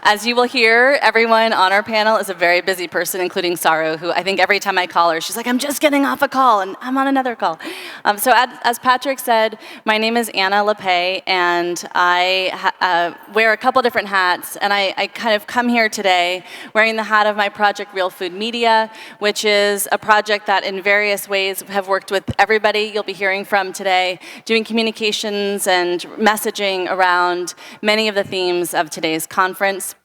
As you will hear, everyone on our panel is a very busy person, including Saru, who I think every time I call her, she's like, I'm just getting off a call, and I'm on another call. So as Patrick said, my name is Anna Lappé, and I wear a couple different hats, and I kind of come here today wearing the hat of my project Real Food Media, which is a project that in various ways have worked with everybody you'll be hearing from today, doing communications and messaging around many of the themes of today's conference.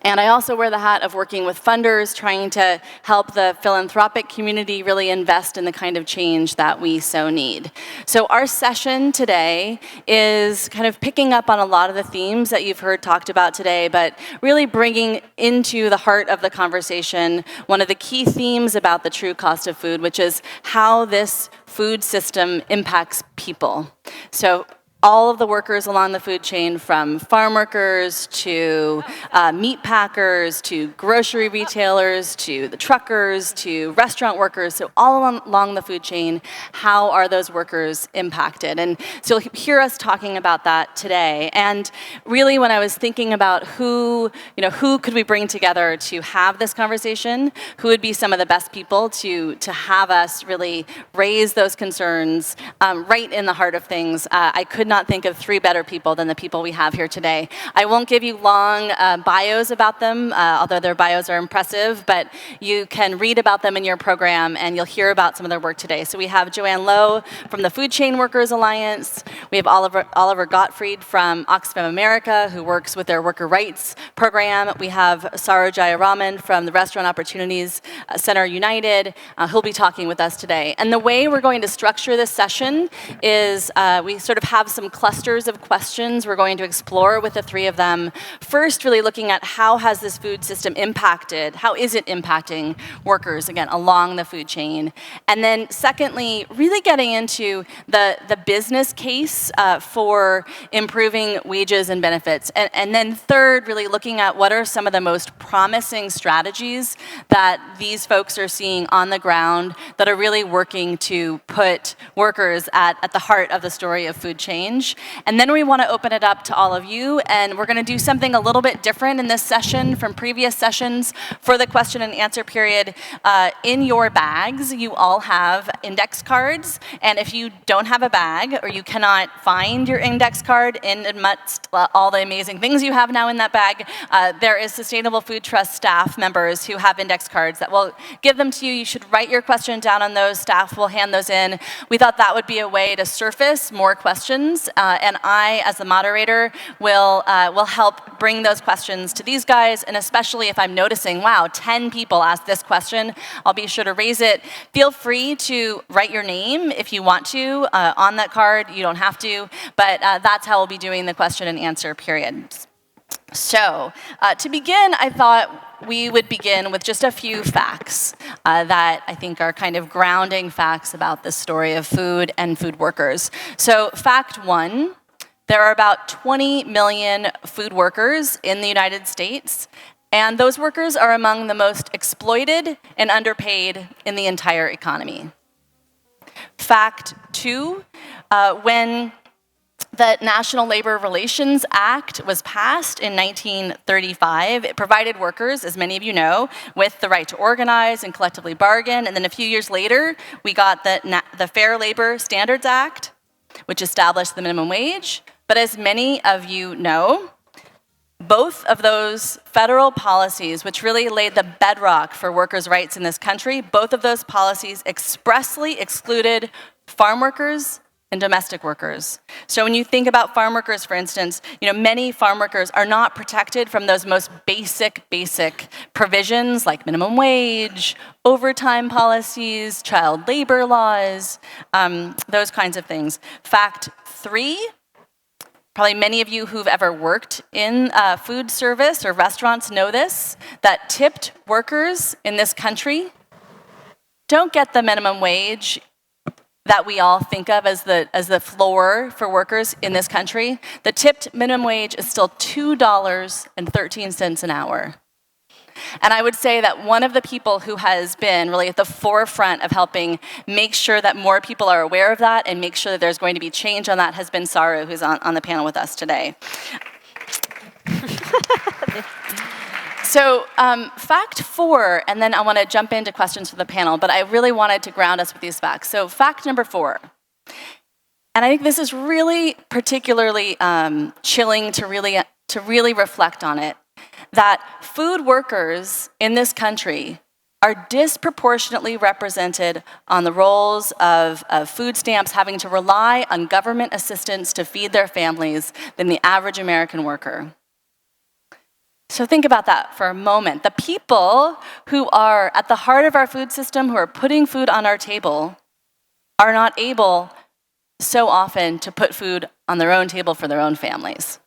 And I also wear the hat of working with funders, trying to help the philanthropic community really invest in the kind of change that we so need. So our session today is kind of picking up on a lot of the themes that you've heard talked about today, but really bringing into the heart of the conversation one of the key themes about the true cost of food, which is how this food system impacts people. So all of the workers along the food chain, from farm workers to meat packers to grocery retailers to the truckers to restaurant workers, so all along the food chain, how are those workers impacted? And so you'll hear us talking about that today. And really, when I was thinking about who could we bring together to have this conversation, who would be some of the best people to have us really raise those concerns right in the heart of things, I could not think of three better people than the people we have here today. I won't give you long bios about them, although their bios are impressive, but you can read about them in your program and you'll hear about some of their work today. So we have Joann from the Food Chain Workers Alliance. We have Oliver Gottfried from Oxfam America, who works with their worker rights program. We have Saru Jayaraman from the Restaurant Opportunities Center United. He'll be talking with us today. And the way we're going to structure this session is we sort of have some clusters of questions we're going to explore with the three of them. First, really looking at how has this food system impacted, how is it impacting workers, again, along the food chain. And then secondly, really getting into the business case for improving wages and benefits. And then third, really looking at what are some of the most promising strategies that these folks are seeing on the ground that are really working to put workers at the heart of the story of food change. And then we want to open it up to all of you, and we're going to do something a little bit different in this session from previous sessions. For the question and answer period, in your bags, you all have index cards, and if you don't have a bag or you cannot find your index card in amongst all the amazing things you have now in that bag, there is Sustainable Food Trust staff members who have index cards that will give them to you. You should write your question down on those. Staff will hand those in. We thought that would be a way to surface more questions, and I, as the moderator, will help bring those questions to these guys, and especially if I'm noticing, wow, 10 people asked this question, I'll be sure to raise it. Feel free to write your name if you want to on that card. You don't have to, but that's how we'll be doing the question and answer period. So, to begin, I thought we would begin with just a few facts that I think are kind of grounding facts about the story of food and food workers. So, fact one, there are about 20 million food workers in the United States, and those workers are among the most exploited and underpaid in the entire economy. Fact two, when the National Labor Relations Act was passed in 1935. It provided workers, as many of you know, with the right to organize and collectively bargain. And then a few years later, we got the Fair Labor Standards Act, which established the minimum wage. But as many of you know, both of those federal policies, which really laid the bedrock for workers' rights in this country, both of those policies expressly excluded farm workers and domestic workers. So when you think about farm workers, for instance, many farm workers are not protected from those most basic provisions like minimum wage, overtime policies, child labor laws, those kinds of things. Fact three, probably many of you who've ever worked in food service or restaurants know this, that tipped workers in this country don't get the minimum wage that we all think of as the floor for workers in this country. The tipped minimum wage is still $2.13 an hour. And I would say that one of the people who has been really at the forefront of helping make sure that more people are aware of that and make sure that there's going to be change on that has been Saru, who's on the panel with us today. So fact 4, and then I want to jump into questions for the panel, but I really wanted to ground us with these facts. So fact number 4, and I think this is really particularly chilling to really reflect on it, that food workers in this country are disproportionately represented on the rolls of food stamps, having to rely on government assistance to feed their families than the average American worker. So think about that for a moment. The people who are at the heart of our food system, who are putting food on our table, are not able so often to put food on their own table for their own families.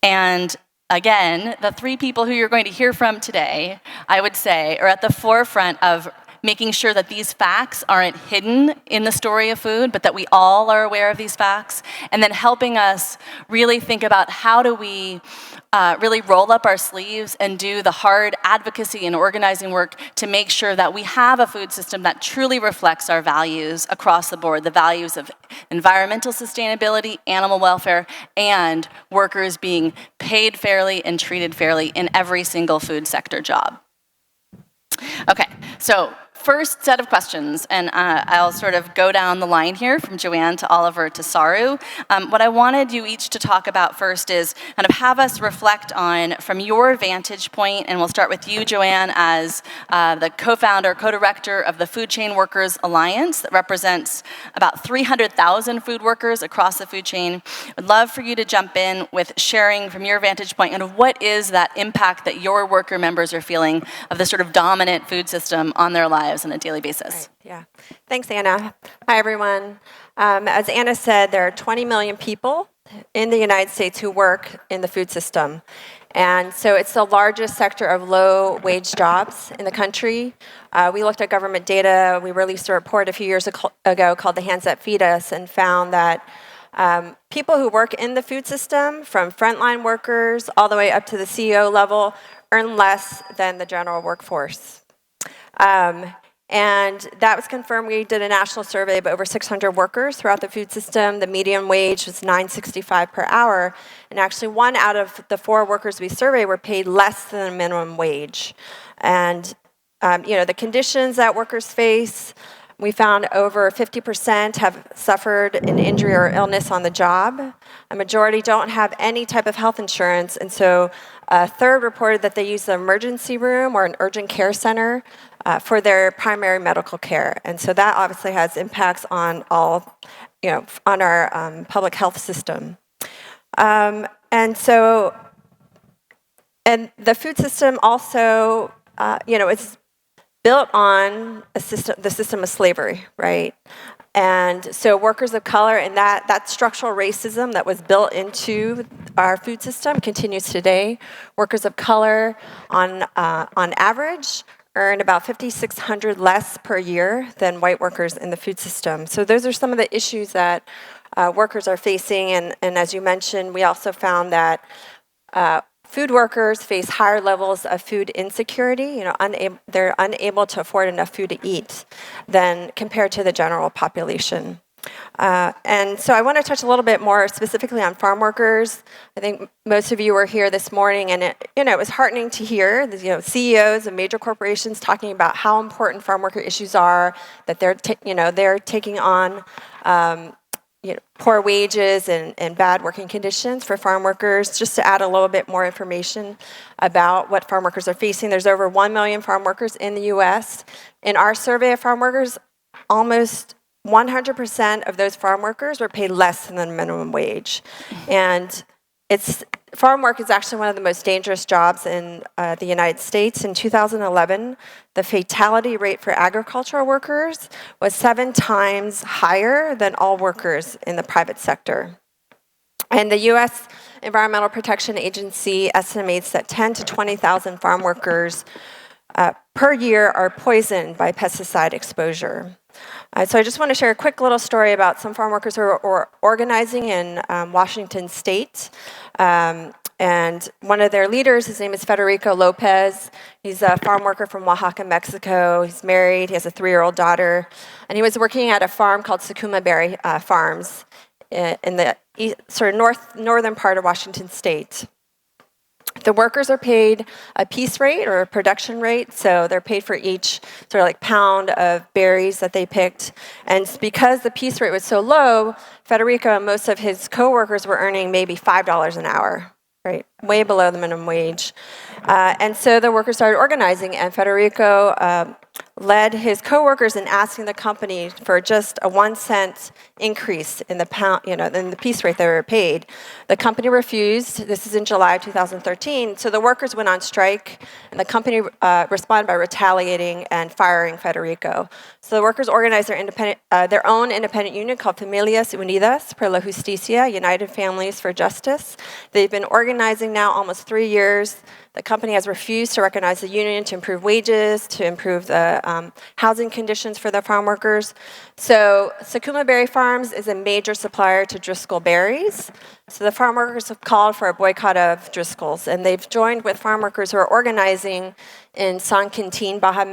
And again, the 3 people who you're going to hear from today, I would say, are at the forefront of making sure that these facts aren't hidden in the story of food, but that we all are aware of these facts, and then helping us really think about how do we really roll up our sleeves and do the hard advocacy and organizing work to make sure that we have a food system that truly reflects our values across the board, the values of environmental sustainability, animal welfare, and workers being paid fairly and treated fairly in every single food sector job. Okay, so first set of questions, and I'll sort of go down the line here from Joann to Oliver to Saru. What I wanted you each to talk about first is kind of have us reflect on, from your vantage point, and we'll start with you, Joann, as the co-founder, co-director of the Food Chain Workers Alliance that represents about 300,000 food workers across the food chain. I'd love for you to jump in with sharing from your vantage point and what is that impact that your worker members are feeling of the sort of dominant food system on their lives on a daily basis. Right, yeah. Thanks, Anna. Hi, everyone. As Anna said, there are 20 million people in the United States who work in the food system. And so it's the largest sector of low-wage jobs in the country. We looked at government data. We released a report a few years ago called The Hands That Feed Us and found that people who work in the food system, from frontline workers all the way up to the CEO level, earn less than the general workforce. And that was confirmed. We did a national survey of over 600 workers throughout the food system. The median wage was $9.65 per hour. And actually, 1 out of the 4 workers we surveyed were paid less than the minimum wage. And the conditions that workers face, we found over 50% have suffered an injury or illness on the job. A majority don't have any type of health insurance. And so a third reported that they use the emergency room or an urgent care center for their primary medical care. And so that obviously has impacts on all, on our public health system. And the food system also, is built on the system of slavery, right? And so workers of color and that structural racism that was built into our food system continues today. Workers of color, on average, earn about $5,600 less per year than white workers in the food system. So those are some of the issues that workers are facing. And as you mentioned, we also found that food workers face higher levels of food insecurity. They're unable to afford enough food to eat than compared to the general population. And so I want to touch a little bit more specifically on farm workers. I think most of you were here this morning, and it was heartening to hear the CEOs of major corporations talking about how important farm worker issues are, that they're taking on poor wages and bad working conditions for farm workers. Just to add a little bit more information about what farm workers are facing, there's over 1 million farm workers in the U.S. In our survey of farm workers, almost 100% of those farm workers were paid less than the minimum wage. And farm work is actually one of the most dangerous jobs in the United States. In 2011, the fatality rate for agricultural workers was 7 times higher than all workers in the private sector. And the U.S. Environmental Protection Agency estimates that 10,000 to 20,000 farm workers per year are poisoned by pesticide exposure. So I just want to share a quick little story about some farm workers who are organizing in Washington State. And one of their leaders, his name is Federico Lopez. He's a farm worker from Oaxaca, Mexico. He's married. He has a 3-year-old daughter. And he was working at a farm called Sakuma Berry Farms in the northern part of Washington State. The workers are paid a piece rate or a production rate, so they're paid for each sort of like pound of berries that they picked. And because the piece rate was so low, Federico and most of his coworkers were earning maybe $5 an hour, right? Way below the minimum wage. And so the workers started organizing, and Federico led his coworkers in asking the company for just a 1 cent increase in the pound, in the piece rate they were paid. The company refused. This is in July of 2013. So the workers went on strike, and the company responded by retaliating and firing Federico. So the workers organized their own independent union called Familias Unidas por la Justicia, United Families for Justice. They've been organizing now almost 3 years. The company has refused to recognize the union to improve wages, to improve the housing conditions for the farm workers. So Sakuma Berry Farms is a major supplier to Driscoll berries. So the farm workers have called for a boycott of Driscoll's, and they've joined with farm workers who are organizing in San Quintin, Baja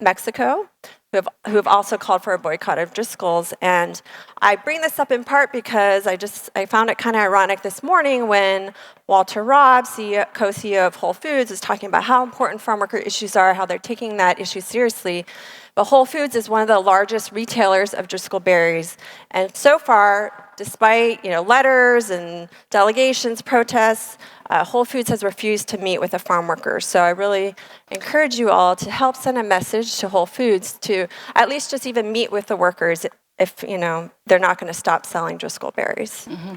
Mexico, who have also called for a boycott of Driscoll's. And I bring this up in part because I found it kind of ironic this morning when Walter Robb, co-CEO of Whole Foods, is talking about how important farm worker issues are, how they're taking that issue seriously. But Whole Foods is one of the largest retailers of Driscoll berries. And so far, despite letters and delegations, protests, Whole Foods has refused to meet with the farm workers. So I really encourage you all to help send a message to Whole Foods to at least just even meet with the workers if they're not going to stop selling Driscoll berries. Mm-hmm.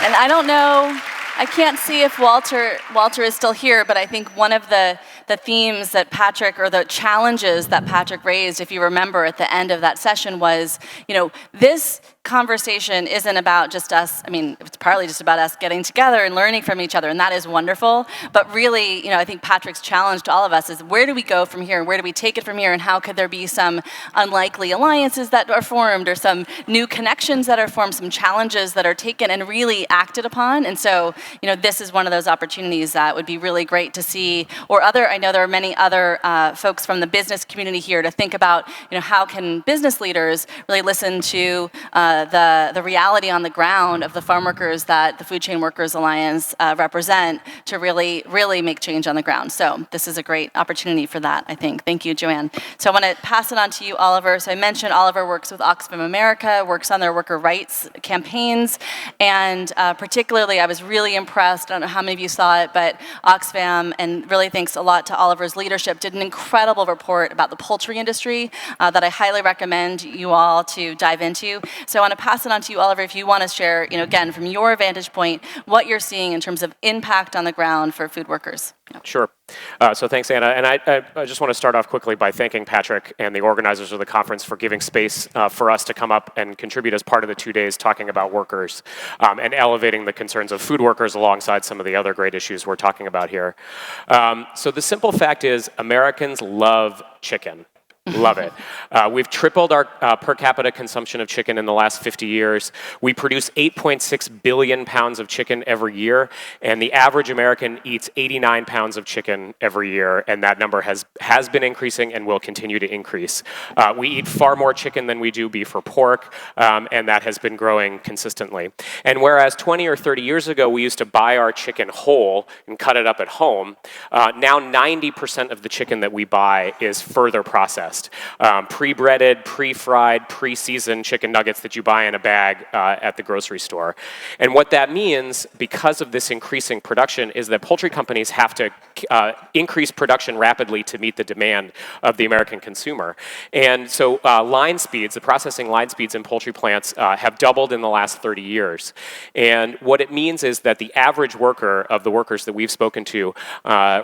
And I don't know, I can't see if Walter is still here, but I think one of the themes that Patrick, or the challenges that Patrick raised, if you remember at the end of that session, was, this conversation isn't about just us. I mean, it's partly just about us getting together and learning from each other, and that is wonderful. But really, I think Patrick's challenge to all of us is, where do we go from here? Where do we take it from here? And how could there be some unlikely alliances that are formed, or some new connections that are formed, some challenges that are taken and really acted upon? And so, this is one of those opportunities that would be really great to see. Or I know there are many other folks from the business community here to think about, how can business leaders really listen to the reality on the ground of the farm workers that the Food Chain Workers Alliance represent, to really make change on the ground. So this is a great opportunity for that, I think. Thank you, Joann. So I want to pass it on to you, Oliver. So I mentioned Oliver works with Oxfam America, works on their worker rights campaigns, and particularly I was really impressed, I don't know how many of you saw it, but Oxfam, and really thanks a lot to Oliver's leadership, did an incredible report about the poultry industry that I highly recommend you all to dive into. So I want to pass it on to you, Oliver, if you want to share, again, from your vantage point, what you're seeing in terms of impact on the ground for food workers. Yep. Sure. So thanks, Anna. And I just want to start off quickly by thanking Patrick and the organizers of the conference for giving space for us to come up and contribute as part of the 2 days talking about workers and elevating the concerns of food workers alongside some of the other great issues we're talking about here. So the simple fact is, Americans love chicken. Love it. We've tripled our per capita consumption of chicken in the last 50 years. We produce 8.6 billion pounds of chicken every year, and the average American eats 89 pounds of chicken every year, and that number has been increasing and will continue to increase. We eat far more chicken than we do beef or pork, and that has been growing consistently. And whereas 20 or 30 years ago we used to buy our chicken whole and cut it up at home, now 90% of the chicken that we buy is further processed. Pre-breaded, pre-fried, pre-seasoned chicken nuggets that you buy in a bag at the grocery store. And what that means, because of this increasing production, is that poultry companies have to increase production rapidly to meet the demand of the American consumer. And so line speeds, the processing line speeds in poultry plants have doubled in the last 30 years. And what it means is that the average worker, of the workers that we've spoken to,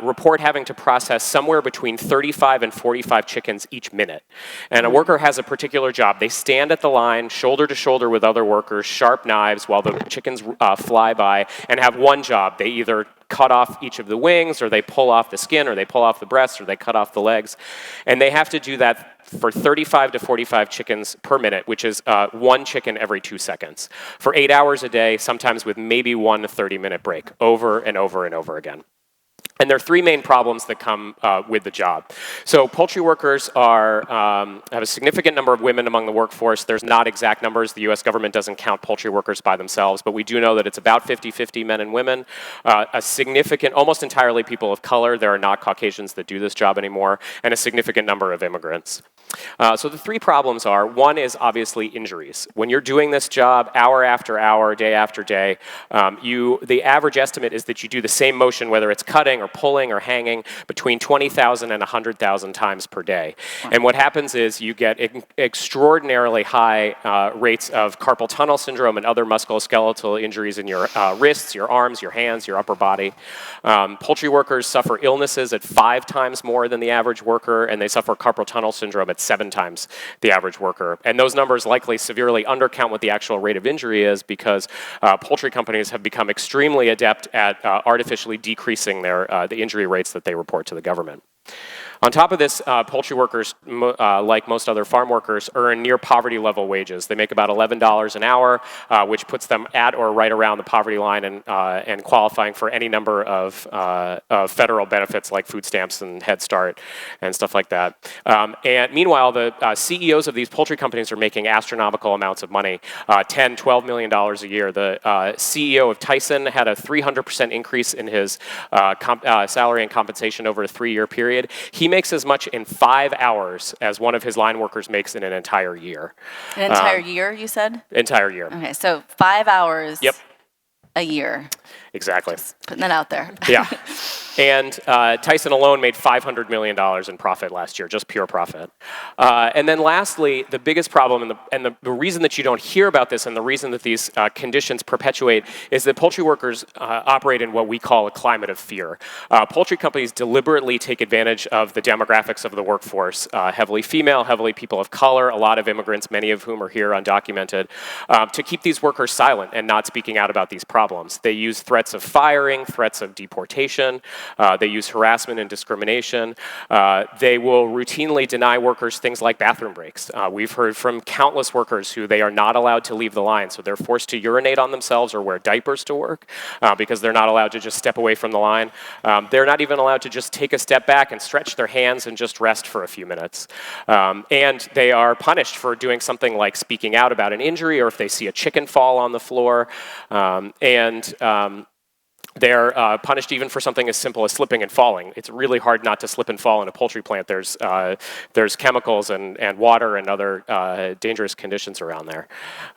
report having to process somewhere between 35 and 45 chickens each minute. And a worker has a particular job. They stand at the line, shoulder to shoulder with other workers, sharp knives, while the chickens fly by, and have one job. They either cut off each of the wings, or they pull off the skin, or they pull off the breasts, or they cut off the legs. And they have to do that for 35 to 45 chickens per minute, which is one chicken every 2 seconds, for 8 hours a day, sometimes with maybe one 30-minute break, over and over and over again. And there are three main problems that come with the job. So poultry workers have a significant number of women among the workforce. There's not exact numbers. The US government doesn't count poultry workers by themselves, but we do know that it's about 50-50 men and women. A significant, almost entirely people of color. There are not Caucasians that do this job anymore, and a significant number of immigrants. So the three problems are, one is obviously injuries. When you're doing this job hour after hour, day after day, the average estimate is that you do the same motion, whether it's cutting or pulling or hanging, between 20,000 and 100,000 times per day. Wow. And what happens is you get extraordinarily high rates of carpal tunnel syndrome and other musculoskeletal injuries in your wrists, your arms, your hands, your upper body. Poultry workers suffer illnesses at 5 times more than the average worker, and they suffer carpal tunnel syndrome at 7 times the average worker. And those numbers likely severely undercount what the actual rate of injury is, because poultry companies have become extremely adept at artificially decreasing the injury rates that they report to the government. On top of this, poultry workers, like most other farm workers, earn near poverty level wages. They make about $11 an hour, which puts them at or right around the poverty line and qualifying for any number of federal benefits like food stamps and Head Start and stuff like that. And meanwhile, the CEOs of these poultry companies are making astronomical amounts of money, $10, $12 million a year. The CEO of Tyson had a 300% increase in his salary and compensation over a 3-year period. He makes as much in 5 hours as one of his line workers makes in an entire year. An entire year, you said? Entire year. Okay, so 5 hours a year. Exactly. Just putting that out there. Yeah. And Tyson alone made $500 million in profit last year, just pure profit. And then lastly, the biggest problem, and the reason that you don't hear about this and the reason that these conditions perpetuate is that poultry workers operate in what we call a climate of fear. Poultry companies deliberately take advantage of the demographics of the workforce, heavily female, heavily people of color, a lot of immigrants, many of whom are here undocumented, to keep these workers silent and not speaking out about these problems. They use threats of firing, threats of deportation. They use harassment and discrimination. They will routinely deny workers things like bathroom breaks. We've heard from countless workers who they are not allowed to leave the line, so they're forced to urinate on themselves or wear diapers to work because they're not allowed to just step away from the line. They're not even allowed to just take a step back and stretch their hands and just rest for a few minutes. And they are punished for doing something like speaking out about an injury or if they see a chicken fall on the floor. They're punished even for something as simple as slipping and falling. It's really hard not to slip and fall in a poultry plant. There's chemicals and water and other dangerous conditions around there.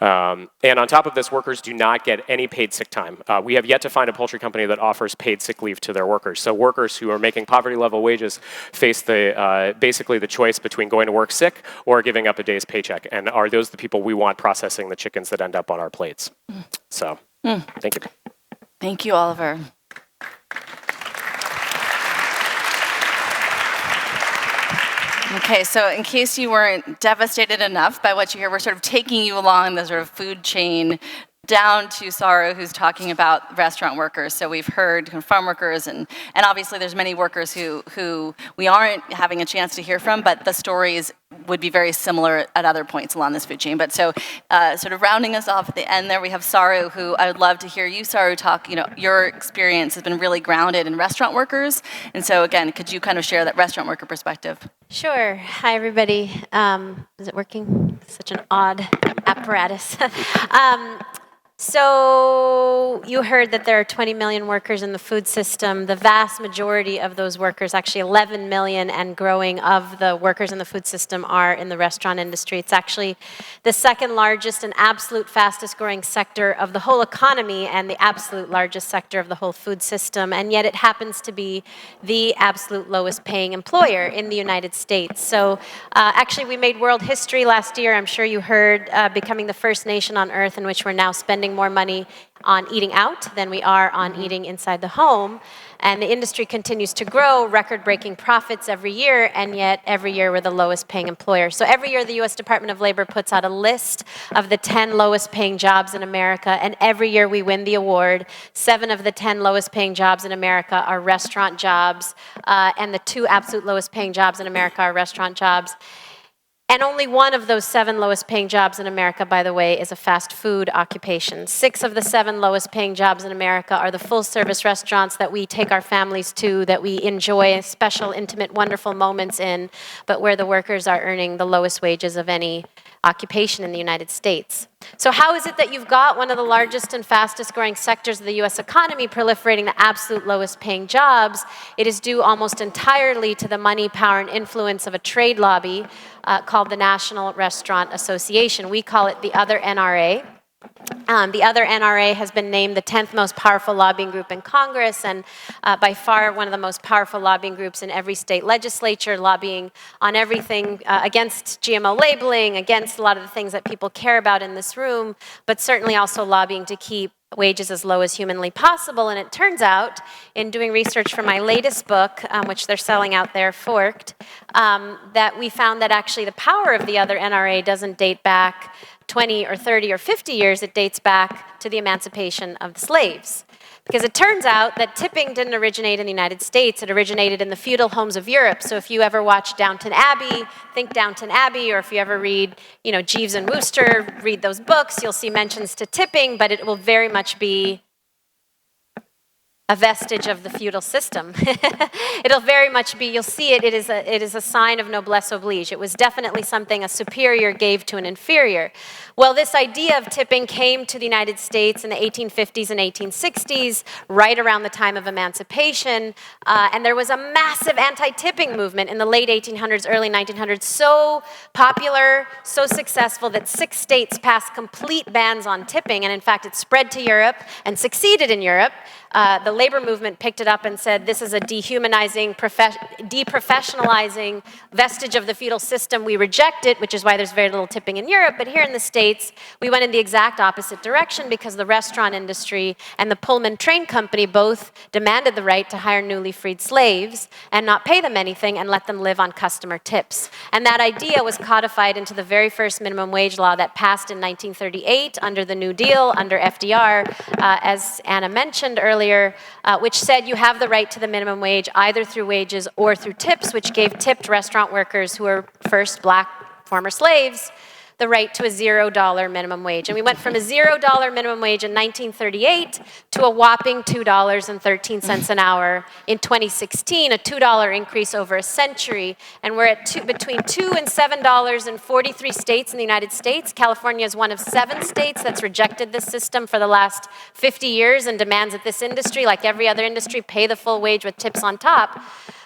And on top of this, workers do not get any paid sick time. We have yet to find a poultry company that offers paid sick leave to their workers. So workers who are making poverty level wages face basically the choice between going to work sick or giving up a day's paycheck. And are those the people we want processing the chickens that end up on our plates? So, thank you. Thank you, Oliver. Okay, so in case you weren't devastated enough by what you hear, we're sort of taking you along the sort of food chain down to Saru, who's talking about restaurant workers. So we've heard farm workers, and obviously there's many workers who we aren't having a chance to hear from, but the stories would be very similar at other points along this food chain. But so sort of rounding us off at the end there, we have Saru, who I would love to hear you, Saru, talk. Your experience has been really grounded in restaurant workers. And so again, could you kind of share that restaurant worker perspective? Sure. Hi, everybody. Is it working? Such an odd apparatus. So you heard that there are 20 million workers in the food system. The vast majority of those workers, actually 11 million and growing of the workers in the food system, are in the restaurant industry. It's actually the second largest and absolute fastest growing sector of the whole economy and the absolute largest sector of the whole food system. And yet it happens to be the absolute lowest paying employer in the United States. So actually we made world history last year. I'm sure you heard, becoming the first nation on earth in which we're now spending more money on eating out than we are on eating inside the home. And the industry continues to grow, record-breaking profits every year, and yet every year we're the lowest paying employer. So every year the US Department of Labor puts out a list of the 10 lowest paying jobs in America, and every year we win the award. 7 of the 10 lowest paying jobs in America are restaurant jobs, and the 2 absolute lowest paying jobs in America are restaurant jobs. And only one of those 7 lowest paying jobs in America, by the way, is a fast food occupation. 6 of the 7 lowest paying jobs in America are the full service restaurants that we take our families to, that we enjoy special, intimate, wonderful moments in, but where the workers are earning the lowest wages of any occupation in the United States. So how is it that you've got one of the largest and fastest growing sectors of the US economy proliferating the absolute lowest paying jobs? It is due almost entirely to the money, power, and influence of a trade lobby called the National Restaurant Association. We call it the Other NRA. The Other NRA has been named the 10th most powerful lobbying group in Congress, and by far one of the most powerful lobbying groups in every state legislature, lobbying on everything against GMO labeling, against a lot of the things that people care about in this room, but certainly also lobbying to keep wages as low as humanly possible. And it turns out, in doing research for my latest book, which they're selling out there, Forked, that we found that actually the power of the Other NRA doesn't date back 20 or 30 or 50 years, it dates back to the emancipation of the slaves. Because it turns out that tipping didn't originate in the United States, it originated in the feudal homes of Europe. So if you ever watch Downton Abbey, think Downton Abbey, or if you ever read, Jeeves and Wooster, read those books, you'll see mentions to tipping, but it will very much be a vestige of the feudal system. It'll very much be, you'll see it, it is a sign of noblesse oblige. It was definitely something a superior gave to an inferior. Well, this idea of tipping came to the United States in the 1850s and 1860s, right around the time of emancipation, and there was a massive anti-tipping movement in the late 1800s, early 1900s, so popular, so successful that 6 states passed complete bans on tipping, and in fact it spread to Europe and succeeded in Europe. The labor movement picked it up and said, this is a dehumanizing, deprofessionalizing vestige of the feudal system. We reject it, which is why there's very little tipping in Europe. But here in the States, we went in the exact opposite direction because the restaurant industry and the Pullman train company both demanded the right to hire newly freed slaves and not pay them anything and let them live on customer tips. And that idea was codified into the very first minimum wage law that passed in 1938 under the New Deal, under FDR, as Anna mentioned earlier, which said you have the right to the minimum wage either through wages or through tips, which gave tipped restaurant workers who were first black former slaves the right to a $0 minimum wage. And we went from a $0 minimum wage in 1938 to a whopping $2.13 an hour in 2016, a $2 increase over a century. And we're at between $2 and $7 in 43 states in the United States. California is one of 7 states that's rejected this system for the last 50 years and demands that this industry, like every other industry, pay the full wage with tips on top.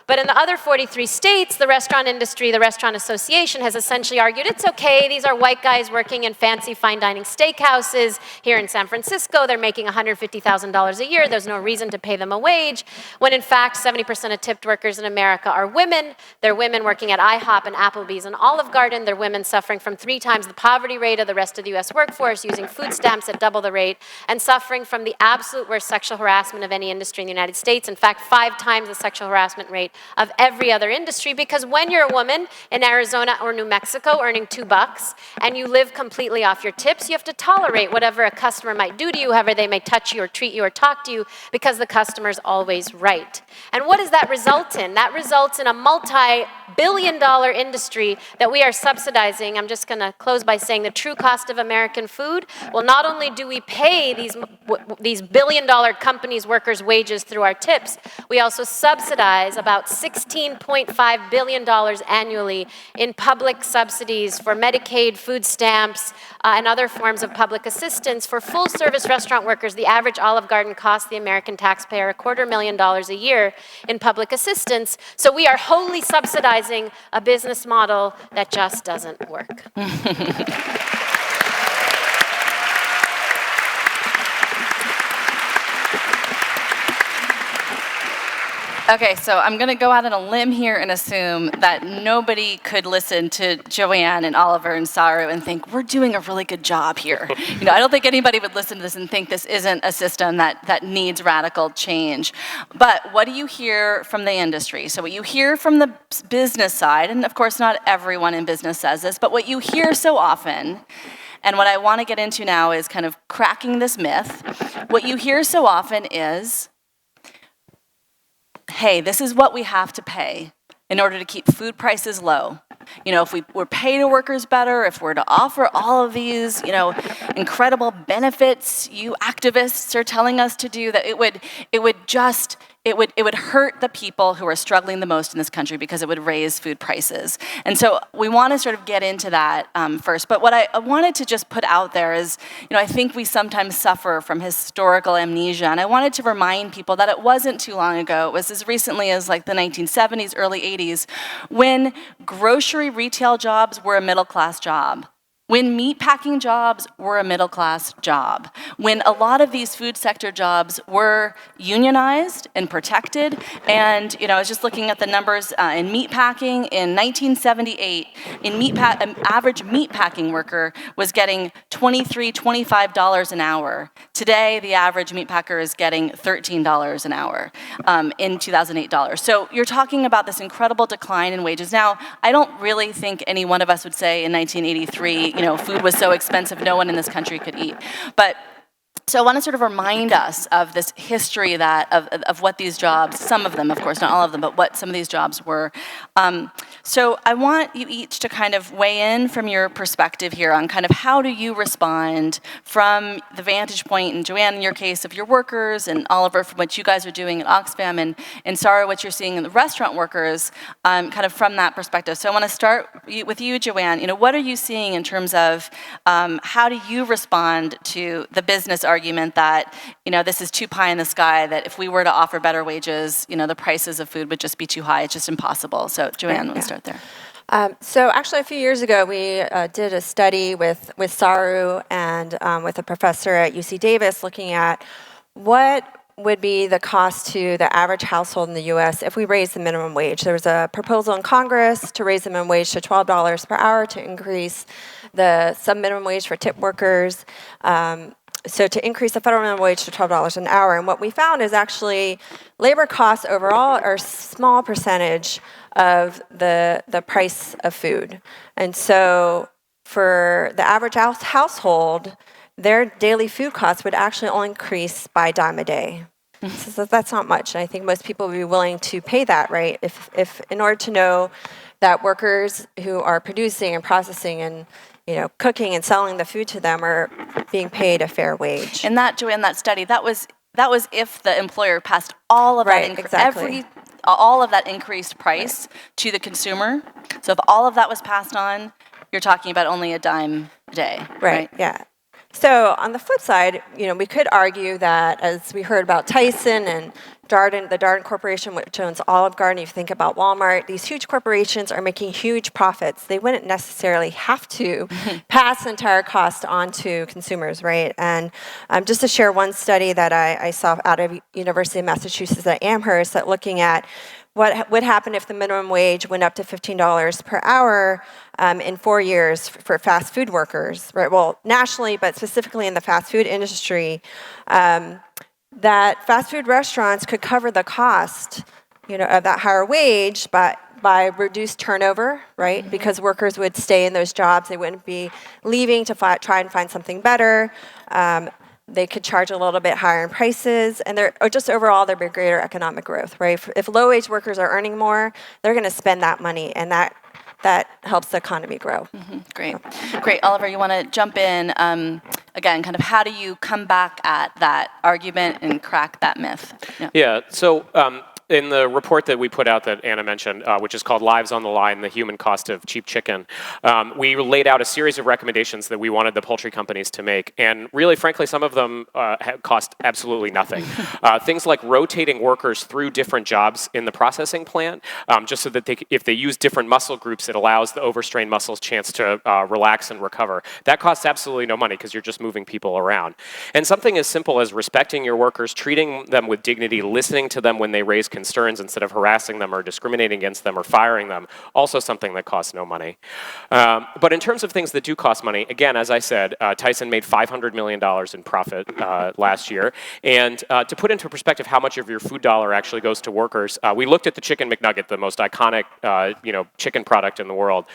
But in the other 43 states, the restaurant industry, the Restaurant Association, has essentially argued it's okay, these are white guys working in fancy fine dining steakhouses here in San Francisco, they're making $150,000 a year, there's no reason to pay them a wage, when in fact 70% of tipped workers in America are women. They're women working at IHOP and Applebee's and Olive Garden. They're women suffering from 3 times the poverty rate of the rest of the US workforce, using food stamps at double the rate, and suffering from the absolute worst sexual harassment of any industry in the United States. In fact, 5 times the sexual harassment rate of every other industry, because when you're a woman in Arizona or New Mexico earning $2 and you live completely off your tips, you have to tolerate whatever a customer might do to you, however they may touch you or treat you or talk to you, because the customer's always right. And what does that result in? That results in a multi-billion-dollar industry that we are subsidizing. I'm just going to close by saying the true cost of American food, well, not only do we pay these billion-dollar companies' workers' wages through our tips, we also subsidize about $16.5 billion annually in public subsidies for Medicaid, food stamps, and other forms of public assistance. For full-service restaurant workers, the average Olive Garden costs the American taxpayer $250,000 a year in public assistance. So we are wholly subsidizing a business model that just doesn't work. Okay, so I'm going to go out on a limb here and assume that nobody could listen to Joann and Oliver and Saru and think, we're doing a really good job here. I don't think anybody would listen to this and think this isn't a system that needs radical change. But what do you hear from the industry? So what you hear from the business side, and of course not everyone in business says this, but what you hear so often, and what I want to get into now is kind of cracking this myth, what you hear so often is, hey, this is what we have to pay in order to keep food prices low. if we were pay to workers better, if we're to offer all of these, incredible benefits you activists are telling us to do, that it would hurt the people who are struggling the most in this country because it would raise food prices. And so we want to sort of get into that first. But what I wanted to just put out there is, I think we sometimes suffer from historical amnesia. And I wanted to remind people that it wasn't too long ago. It was as recently as like the 1970s, early 80s, when grocery retail jobs were a middle-class job. When meatpacking jobs were a middle-class job, when a lot of these food sector jobs were unionized and protected, and I was just looking at the numbers in meatpacking in 1978. An average meatpacking worker was getting $23, $25 an hour. Today, the average meatpacker is getting $13 an hour in 2008 dollars. So you're talking about this incredible decline in wages. Now, I don't really think any one of us would say in 1983, food was so expensive no one in this country could eat. So I want to sort of remind us of this history of what these jobs, some of them, of course, not all of them, but what some of these jobs were. So I want you each to kind of weigh in from your perspective here on kind of how do you respond from the vantage point, and Joann, in your case, of your workers, and Oliver, from what you guys are doing at Oxfam, and Saru, what you're seeing in the restaurant workers, kind of from that perspective. So I want to start with you, Joann. What are you seeing in terms of how do you respond to the business argument that, this is too pie in the sky, that if we were to offer better wages, the prices of food would just be too high. It's just impossible. So Joann, we'll start there. So actually, a few years ago, we did a study with Saru and with a professor at UC Davis looking at what would be the cost to the average household in the U.S. if we raised the minimum wage. There was a proposal in Congress to raise the minimum wage to $12 per hour, to increase the sub-minimum wage for tip workers, so to increase the federal minimum wage to $12 an hour. And what we found is actually labor costs overall are a small percentage of the price of food. And so for the average household, their daily food costs would actually only increase by a dime a day. So that's not much. And I think most people would be willing to pay that, right? If in order to know that workers who are producing and processing and cooking and selling the food to them are being paid a fair wage. And that, Joann, that study, that was if the employer passed all of that all of that increased price to the consumer. So if all of that was passed on, you're talking about only a dime a day. Right? Yeah. So on the flip side, we could argue that, as we heard about Tyson and Darden, the Darden Corporation, which owns Olive Garden, if you think about Walmart, these huge corporations are making huge profits. They wouldn't necessarily have to pass the entire cost on to consumers, right? And just to share one study that I saw out of University of Massachusetts at Amherst, that looking at what would happen if the minimum wage went up to $15 per hour in 4 years for fast food workers, right? Well, nationally, but specifically in the fast food industry, that fast food restaurants could cover the cost, of that higher wage, by reduced turnover, right? Mm-hmm. Because workers would stay in those jobs, they wouldn't be leaving to try and find something better. They could charge a little bit higher in prices, and just overall there'd be greater economic growth, right? If low-wage workers are earning more, they're going to spend that money, and that helps the economy grow. Mm-hmm. Great. Oliver, you want to jump in again? Kind of how do you come back at that argument and crack that myth? Yeah. So. In the report that we put out that Anna mentioned, which is called Lives on the Line, the Human Cost of Cheap Chicken, we laid out a series of recommendations that we wanted the poultry companies to make. And really, frankly, some of them cost absolutely nothing. Things like rotating workers through different jobs in the processing plant, just so that if they use different muscle groups, it allows the overstrained muscles chance to relax and recover. That costs absolutely no money because you're just moving people around. And something as simple as respecting your workers, treating them with dignity, listening to them when they raise concerns instead of harassing them or discriminating against them or firing them, also something that costs no money. But in terms of things that do cost money, again, as I said, Tyson made $500 million in profit last year. And to put into perspective how much of your food dollar actually goes to workers, we looked at the Chicken McNugget, the most iconic chicken product in the world,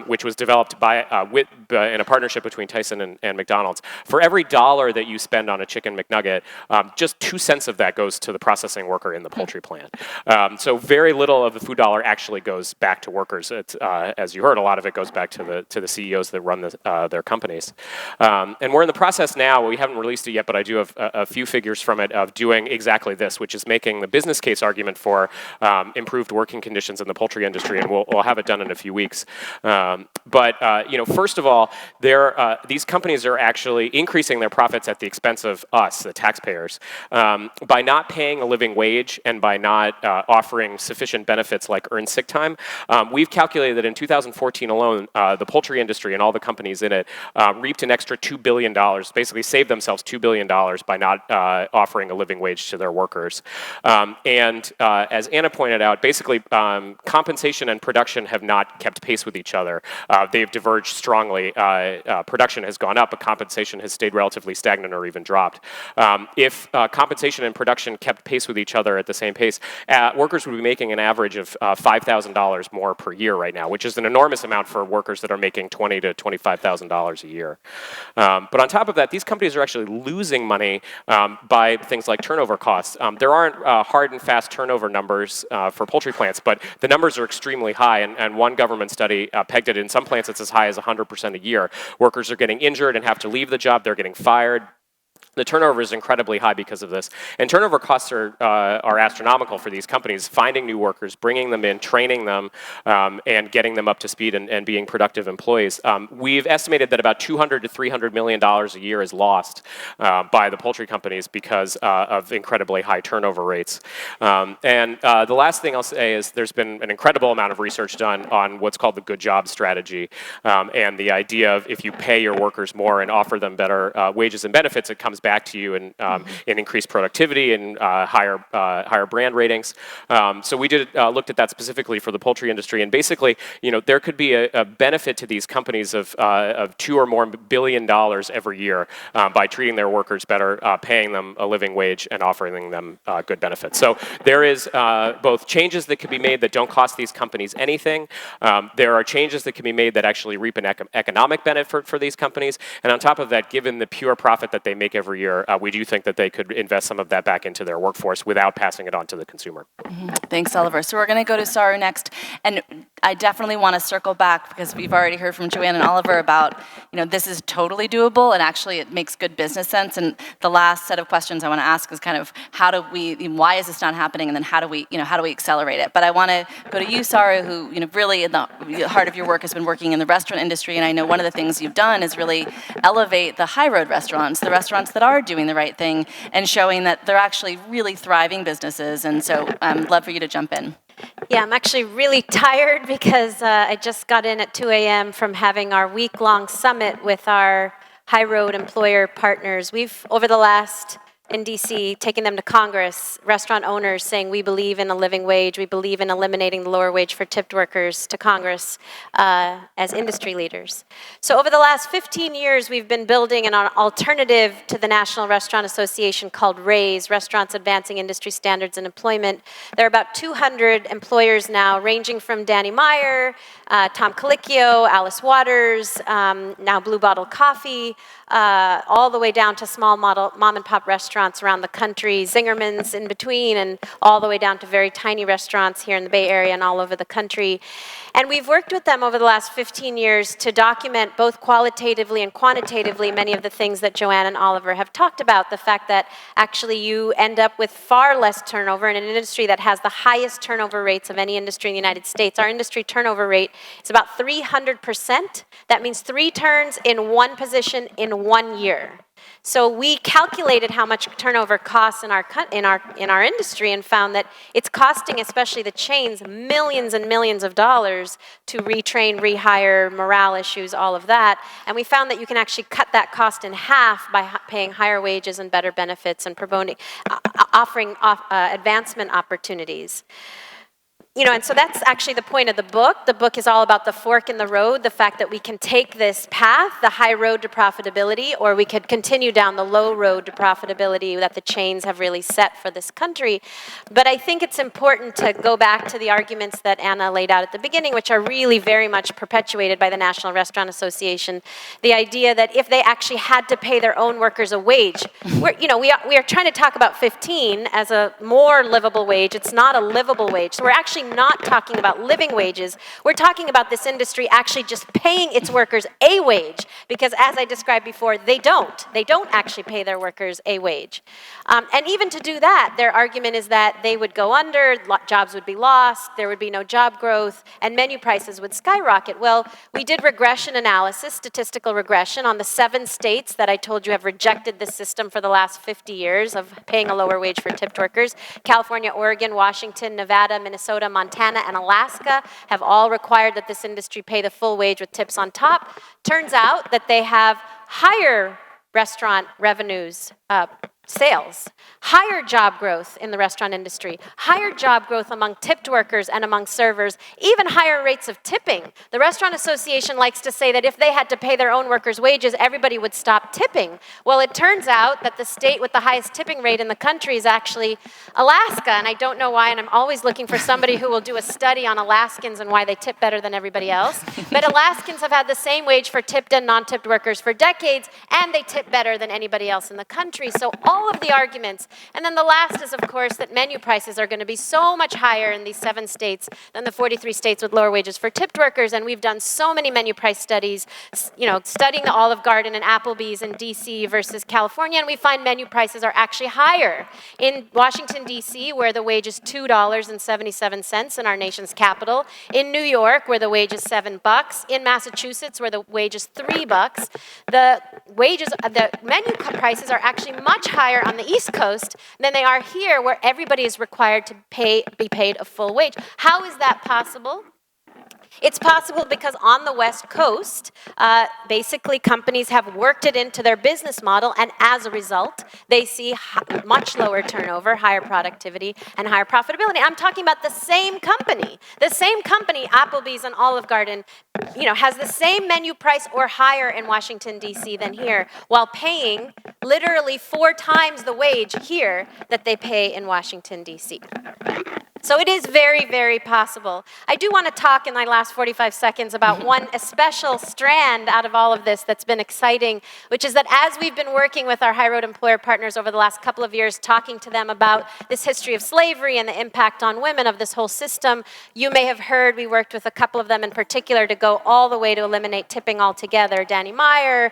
which was developed in a partnership between Tyson and McDonald's. For every dollar that you spend on a Chicken McNugget, just 2 cents of that goes to the processing worker in the poultry plant. plant. So very little of the food dollar actually goes back to workers. It's, as you heard, a lot of it goes back to the CEOs that run their companies. And we're in the process now, we haven't released it yet, but I do have a few figures from it of doing exactly this, which is making the business case argument for improved working conditions in the poultry industry, and we'll have it done in a few weeks. First of all, these companies are actually increasing their profits at the expense of us, the taxpayers, by not paying a living wage and by not offering sufficient benefits like earned sick time. We've calculated that in 2014 alone, the poultry industry and all the companies in it reaped an extra $2 billion, basically saved themselves $2 billion by not offering a living wage to their workers. As Anna pointed out, basically compensation and production have not kept pace with each other. They've diverged strongly. Production has gone up, but compensation has stayed relatively stagnant or even dropped. If compensation and production kept pace with each other at the same pace, workers would be making an average of $5,000 more per year right now, which is an enormous amount for workers that are making $20,000 to $25,000 a year. But on top of that, these companies are actually losing money by things like turnover costs. There aren't hard and fast turnover numbers for poultry plants, but the numbers are extremely high, and one government study pegged it in some plants it's as high as 100% a year. Workers are getting injured and have to leave the job, they're getting fired. The turnover is incredibly high because of this. And turnover costs are astronomical for these companies, finding new workers, bringing them in, training them, and getting them up to speed and being productive employees. We've estimated that about $200 to $300 million a year is lost by the poultry companies because of incredibly high turnover rates. The last thing I'll say is there's been an incredible amount of research done on what's called the good job strategy, and the idea of if you pay your workers more and offer them better wages and benefits, it comes back to you in increased productivity and higher brand ratings. So we looked at that specifically for the poultry industry, and basically, there could be a benefit to these companies of $2 or more billion every year by treating their workers better, paying them a living wage, and offering them good benefits. So there is both changes that could be made that don't cost these companies anything. There are changes that can be made that actually reap an economic benefit for these companies, and on top of that, given the pure profit that they make every year, we do think that they could invest some of that back into their workforce without passing it on to the consumer. Thanks, Oliver. So we're going to go to Saru next, and I definitely want to circle back because we've already heard from Joann and Oliver about, this is totally doable, and actually it makes good business sense. And the last set of questions I want to ask is kind of why is this not happening, and then how do we accelerate it? But I want to go to you, Saru, who really in the heart of your work has been working in the restaurant industry, and I know one of the things you've done is really elevate the high road restaurants, the restaurants that are doing the right thing and showing that they're actually really thriving businesses. And so I'd love for you to jump in. Yeah, I'm actually really tired because I just got in at 2 a.m. from having our week-long summit with our high road employer partners. We've, over the last, in DC, taken them to Congress, restaurant owners saying we believe in a living wage, we believe in eliminating the lower wage for tipped workers, to Congress as industry leaders. So over the last 15 years, we've been building an alternative to the National Restaurant Association called RAISE, Restaurants Advancing Industry Standards and Employment. There are about 200 employers now, ranging from Danny Meyer, Tom Colicchio, Alice Waters, now Blue Bottle Coffee, all the way down to small mom and pop restaurants around the country, Zingerman's in between, and all the way down to very tiny restaurants here in the Bay Area and all over the country. And we've worked with them over the last 15 years to document both qualitatively and quantitatively many of the things that Joann and Oliver have talked about. The fact that actually you end up with far less turnover in an industry that has the highest turnover rates of any industry in the United States. Our industry turnover rate is about 300%. That means 3 turns in one position in 1 year. So we calculated how much turnover costs in our industry and found that it's costing, especially the chains, millions and millions of dollars to retrain, rehire, morale issues, all of that. And we found that you can actually cut that cost in half by paying higher wages and better benefits and offering advancement opportunities. and so that's actually the point of the book. The book is all about the fork in the road, the fact that we can take this path, the high road to profitability, or we could continue down the low road to profitability that the chains have really set for this country. But I think it's important to go back to the arguments that Anna laid out at the beginning, which are really very much perpetuated by the National Restaurant Association. The idea that if they actually had to pay their own workers a wage, we are trying to talk about 15 as a more livable wage. It's not a livable wage. So we're actually not talking about living wages. We're talking about this industry actually just paying its workers a wage, because as I described before, they don't. They don't actually pay their workers a wage. And even to do that, their argument is that they would go under, jobs would be lost, there would be no job growth, and menu prices would skyrocket. Well, we did regression analysis, statistical regression, on the 7 states that I told you have rejected this system for the last 50 years of paying a lower wage for tipped workers. California, Oregon, Washington, Nevada, Minnesota, Montana, and Alaska have all required that this industry pay the full wage with tips on top. Turns out that they have higher restaurant revenues, sales, higher job growth in the restaurant industry, higher job growth among tipped workers and among servers, even higher rates of tipping. The Restaurant Association likes to say that if they had to pay their own workers' wages, everybody would stop tipping. Well, it turns out that the state with the highest tipping rate in the country is actually Alaska, and I don't know why, and I'm always looking for somebody who will do a study on Alaskans and why they tip better than everybody else. But Alaskans have had the same wage for tipped and non-tipped workers for decades, and they tip better than anybody else in the country. So all of the arguments. And then the last is, of course, that menu prices are going to be so much higher in these 7 states than the 43 states with lower wages for tipped workers. And we've done so many menu price studies, studying the Olive Garden and Applebee's in DC versus California, and we find menu prices are actually higher. In Washington, DC, where the wage is $2.77 in our nation's capital, in New York, where the wage is $7, in Massachusetts, where the wage is $3, the menu prices are actually much higher on the East Coast than they are here, where everybody is required to be paid a full wage. How is that possible? It's possible because on the West Coast, basically companies have worked it into their business model, and as a result, they see much lower turnover, higher productivity, and higher profitability. I'm talking about the same company. The same company, Applebee's and Olive Garden, has the same menu price or higher in Washington, D.C. than here, while paying literally 4 times the wage here that they pay in Washington, D.C. So it is very, very possible. I do want to talk in my last 45 seconds about one special strand out of all of this that's been exciting, which is that as we've been working with our high road employer partners over the last couple of years, talking to them about this history of slavery and the impact on women of this whole system, you may have heard we worked with a couple of them in particular to go all the way to eliminate tipping altogether. Danny Meyer,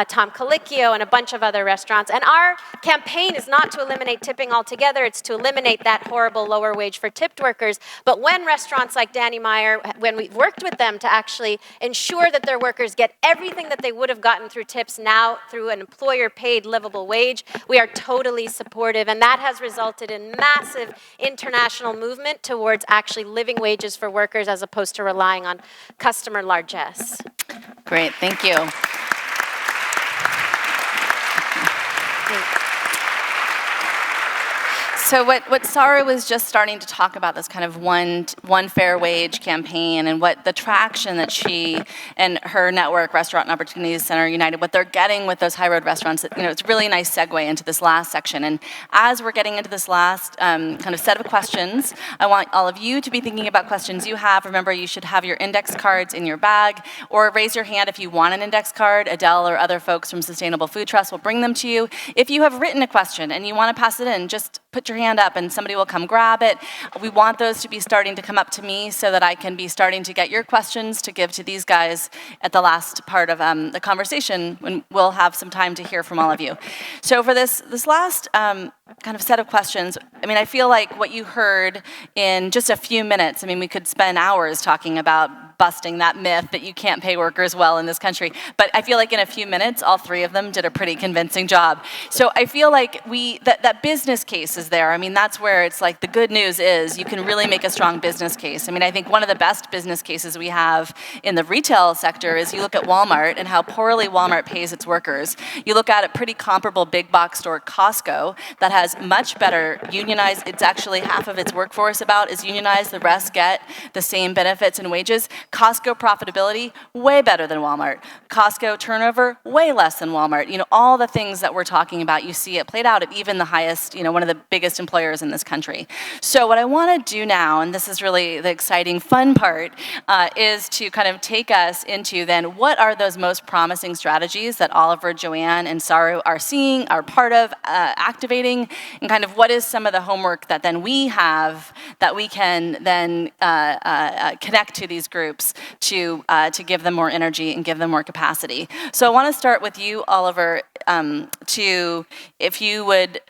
Tom Colicchio, and a bunch of other restaurants. And our campaign is not to eliminate tipping altogether, it's to eliminate that horrible lower wage for tipped workers. But when restaurants like Danny Meyer, when we've worked with them to actually ensure that their workers get everything that they would have gotten through tips now through an employer-paid livable wage, we are totally supportive. And that has resulted in massive international movement towards actually living wages for workers as opposed to relying on customer largesse. Great, thank you. So what Saru was just starting to talk about, this kind of one fair wage campaign, and what the traction that she and her network, Restaurant Opportunities Center United, what they're getting with those high road restaurants, it's a really nice segue into this last section. And as we're getting into this last kind of set of questions, I want all of you to be thinking about questions you have. Remember, you should have your index cards in your bag, or raise your hand if you want an index card. Adele or other folks from Sustainable Food Trust will bring them to you. If you have written a question and you want to pass it in, just put your hand up and somebody will come grab it. We want those to be starting to come up to me so that I can be starting to get your questions to give to these guys at the last part of the conversation, when we'll have some time to hear from all of you. So for this last kind of set of questions, I feel like what you heard in just a few minutes, we could spend hours talking about busting that myth that you can't pay workers well in this country. But I feel like in a few minutes, all three of them did a pretty convincing job. So I feel like that business case is there. I mean, that's where it's like the good news is you can really make a strong business case. I mean, I think one of the best business cases we have in the retail sector is you look at Walmart and how poorly Walmart pays its workers. You look at a pretty comparable big box store, Costco, that has much better unionized, it's actually half of its workforce about is unionized, the rest get the same benefits and wages. Costco profitability, way better than Walmart. Costco turnover, way less than Walmart. You know, all the things that we're talking about, you see it played out at even the highest, you know, one of the biggest employers in this country. So what I want to do now, and this is really the exciting, fun part, is to kind of take us into then what are those most promising strategies that Oliver, Joann, and Saru are seeing, are part of activating, and kind of what is some of the homework that then we have that we can then connect to these groups to give them more energy and give them more capacity. So I want to start with you, Oliver, if you would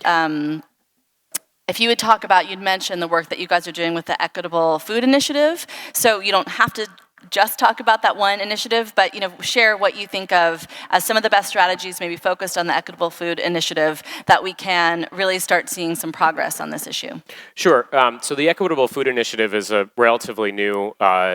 talk about, you'd mentioned the work that you guys are doing with the Equitable Food Initiative. So you don't have to just talk about that one initiative, but you know, share what you think of as some of the best strategies, maybe focused on the Equitable Food Initiative, that we can really start seeing some progress on this issue. Sure. So the Equitable Food Initiative is a relatively new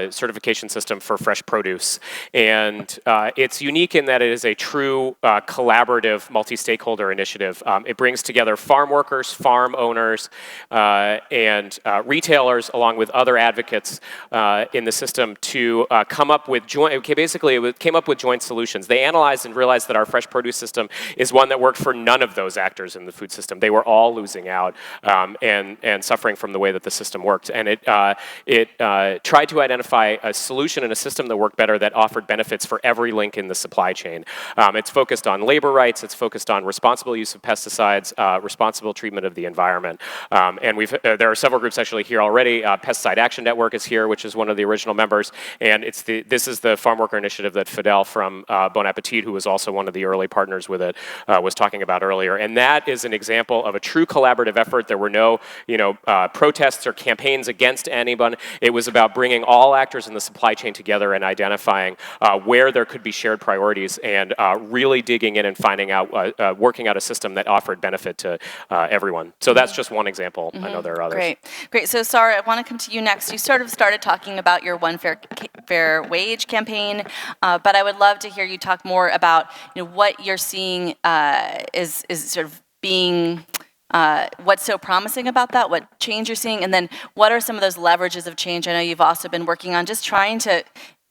certification system for fresh produce. And it's unique in that it is a true collaborative multi-stakeholder initiative. It brings together farm workers, farm owners, and retailers, along with other advocates in the system to come up with came up with joint solutions. They analyzed and realized that our fresh produce system is one that worked for none of those actors in the food system. They were all losing out and suffering from the way that the system worked. And it tried to identify a solution and a system that worked better, that offered benefits for every link in the supply chain. It's focused on labor rights. It's focused on responsible use of pesticides, responsible treatment of the environment. And there are several groups actually here already. Pesticide Action Network is here, which is one of the original members. And this is the farm worker initiative that Fidel from Bon Appetit, who was also one of the early partners with it, was talking about earlier. And that is an example of a true collaborative effort. There were no protests or campaigns against anyone. It was about bringing all actors in the supply chain together and identifying where there could be shared priorities, and really digging in and finding out, working out a system that offered benefit to everyone. So that's just one example. I know there are others. Great. So Sarah, I want to come to you next. You sort of started talking about your One Fair Wage campaign, but I would love to hear you talk more about what you're seeing is sort of being what's so promising about that, what change you're seeing, and then what are some of those leverages of change? I know you've also been working on just trying to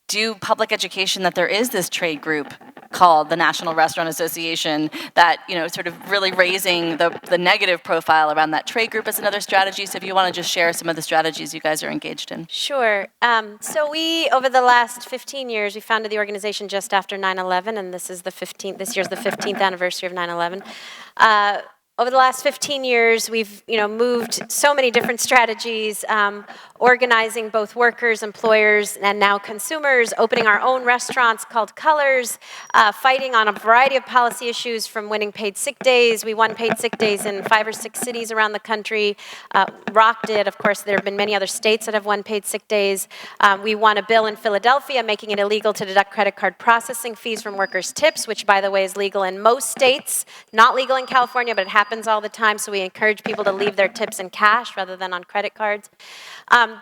do public education, that there is this trade group called the National Restaurant Association that, sort of really raising the negative profile around that trade group as another strategy. So if you want to just share some of the strategies you guys are engaged in. Sure. So we, over the last 15 years, we founded the organization just after 9/11, and this year's the 15th anniversary of 9/11. Over the last 15 years, we've moved so many different strategies, organizing both workers, employers, and now consumers, opening our own restaurants called Colors, fighting on a variety of policy issues, from winning paid sick days. We won paid sick days in 5 or 6 cities around the country. ROC did. Of course, there have been many other states that have won paid sick days. We won a bill in Philadelphia making it illegal to deduct credit card processing fees from workers' tips, which, by the way, is legal in most states. Not legal in California, but it happens all the time, so we encourage people to leave their tips in cash rather than on credit cards.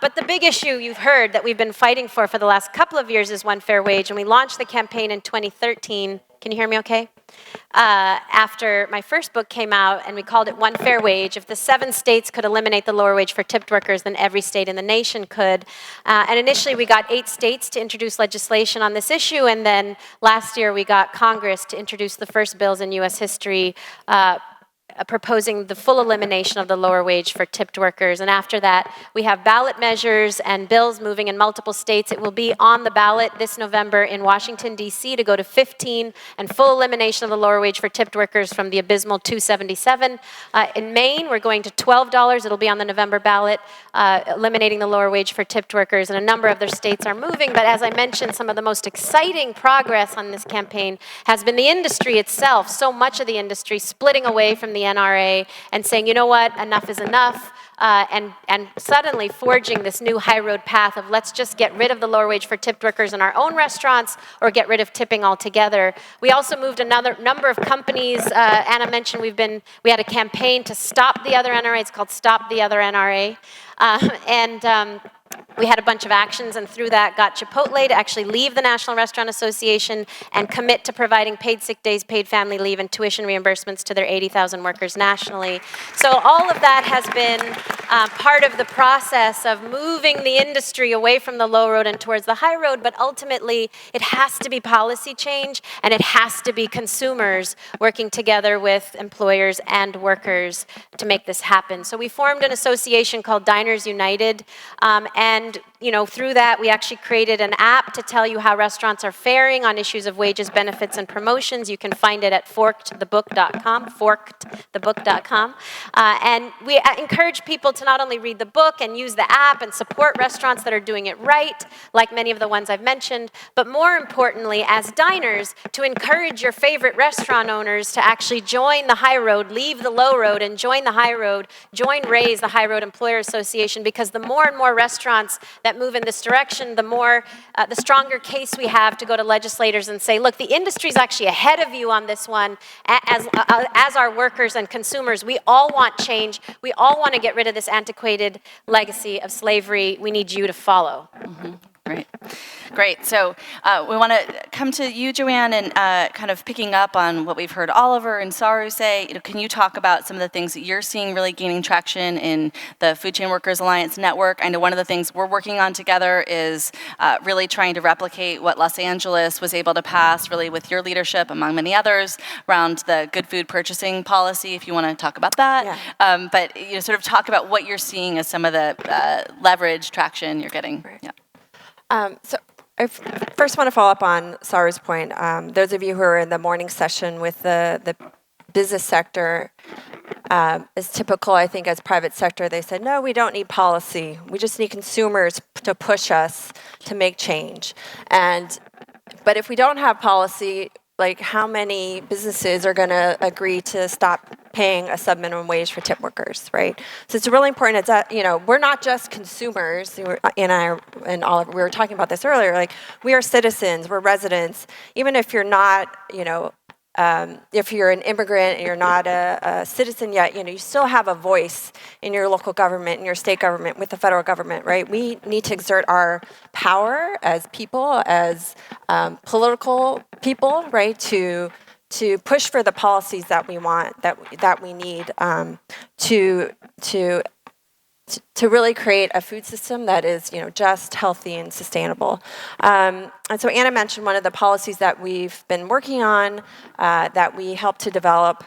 But the big issue you've heard that we've been fighting for the last couple of years is One Fair Wage, and we launched the campaign in 2013. Can you hear me okay? After my first book came out, and we called it One Fair Wage. If the 7 states could eliminate the lower wage for tipped workers, then every state in the nation could. And initially, we got 8 states to introduce legislation on this issue, and then last year, we got Congress to introduce the first bills in U.S. history proposing the full elimination of the lower wage for tipped workers. And after that, we have ballot measures and bills moving in multiple states. It will be on the ballot this November in Washington, D.C. to go to 15 and full elimination of the lower wage for tipped workers from the abysmal $2.77. In Maine, we're going to $12. It'll be on the November ballot, eliminating the lower wage for tipped workers. And a number of other states are moving. But as I mentioned, some of the most exciting progress on this campaign has been the industry itself. So much of the industry splitting away from the NRA and saying, you know what, enough is enough. And suddenly forging this new high road path of let's just get rid of the lower wage for tipped workers in our own restaurants or get rid of tipping altogether. We also moved another number of companies. Anna mentioned we had a campaign to stop the other NRA. It's called Stop the Other NRA. We had a bunch of actions, and through that got Chipotle to actually leave the National Restaurant Association and commit to providing paid sick days, paid family leave, and tuition reimbursements to their 80,000 workers nationally. So all of that has been part of the process of moving the industry away from the low road and towards the high road, but ultimately it has to be policy change, and it has to be consumers working together with employers and workers to make this happen. So we formed an association called Diners United, and through that, we actually created an app to tell you how restaurants are faring on issues of wages, benefits, and promotions. You can find it at forkedthebook.com. And we encourage people to not only read the book and use the app and support restaurants that are doing it right, like many of the ones I've mentioned, but more importantly, as diners, to encourage your favorite restaurant owners to actually join the high road, leave the low road, and join the high road, join RAISE, the High Road Employer Association, because the more and more restaurants that move in this direction, the stronger case we have to go to legislators and say, look, the industry's actually ahead of you on this one. As our workers and consumers, we all want change. We all want to get rid of this antiquated legacy of slavery. We need you to follow. Mm-hmm. Great. So we want to come to you, Joann, and kind of picking up on what we've heard Oliver and Saru say. Can you talk about some of the things that you're seeing really gaining traction in the Food Chain Workers Alliance network? I know one of the things we're working on together is really trying to replicate what Los Angeles was able to pass, really with your leadership, among many others, around the good food purchasing policy, if you want to talk about that. Yeah. But sort of talk about what you're seeing as some of the leverage traction you're getting. Right. Yeah. So I first want to follow up on Saru's point. Those of you who are in the morning session with the business sector, is typical, I think, as private sector. They said, no, we don't need policy. We just need consumers to push us to make change. But if we don't have policy, like how many businesses are going to agree to stop paying a sub-minimum wage for tip workers, right? So it's really important. It's that, we're not just consumers. We were talking about this earlier. Like, we are citizens, we're residents. Even if you're not, if you're an immigrant and you're not a citizen yet, you still have a voice in your local government, in your state government, with the federal government, right? We need to exert our power as people, as political people, right, to push for the policies that we want, that we need to really create a food system that is, just, healthy, and sustainable. And so Anna mentioned one of the policies that we've been working on, that we helped to develop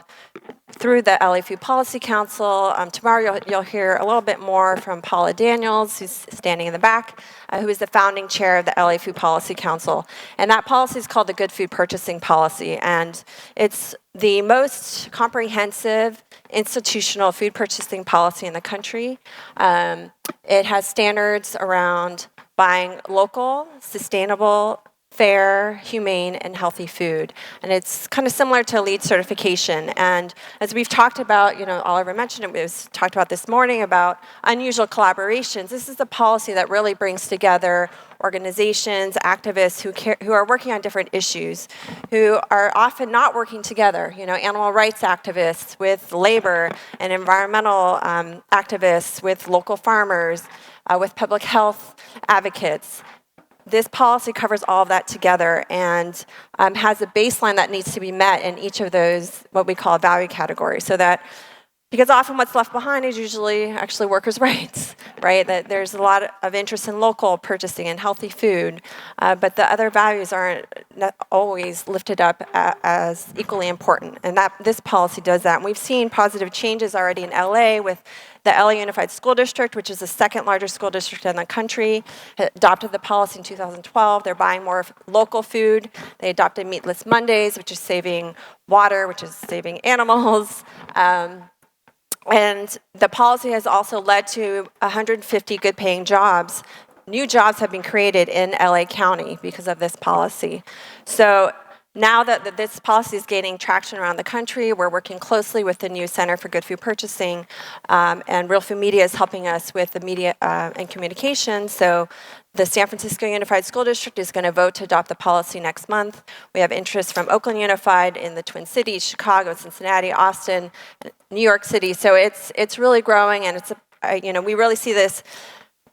through the LA Food Policy Council. Tomorrow you'll hear a little bit more from Paula Daniels, who's standing in the back, who is the founding chair of the LA Food Policy Council. And that policy is called the Good Food Purchasing Policy. And it's the most comprehensive institutional food purchasing policy in the country. It has standards around buying local, sustainable, fair, humane, and healthy food. And it's kind of similar to LEED certification. And as we've talked about, Oliver mentioned it, we talked about this morning about unusual collaborations. This is a policy that really brings together organizations, activists who are working on different issues, who are often not working together. Animal rights activists with labor, and environmental activists with local farmers, with public health advocates. This policy covers all of that together and has a baseline that needs to be met in each of those, what we call value categories, so that, because often what's left behind is usually actually workers' rights, right? That there's a lot of interest in local purchasing and healthy food, but the other values aren't always lifted up as equally important, and this policy does that. And we've seen positive changes already in LA with the LA Unified School District, which is the second largest school district in the country, adopted the policy in 2012. They're buying more local food. They adopted Meatless Mondays, which is saving water, which is saving animals. And the policy has also led to 150 good-paying jobs. New jobs have been created in LA County because of this policy. So now that this policy is gaining traction around the country, we're working closely with the new Center for Good Food Purchasing, and Real Food Media is helping us with the media and communication. So the San Francisco Unified School District is going to vote to adopt the policy next month. We have interest from Oakland Unified in the Twin Cities, Chicago, Cincinnati, Austin, New York City. So it's really growing, and we really see this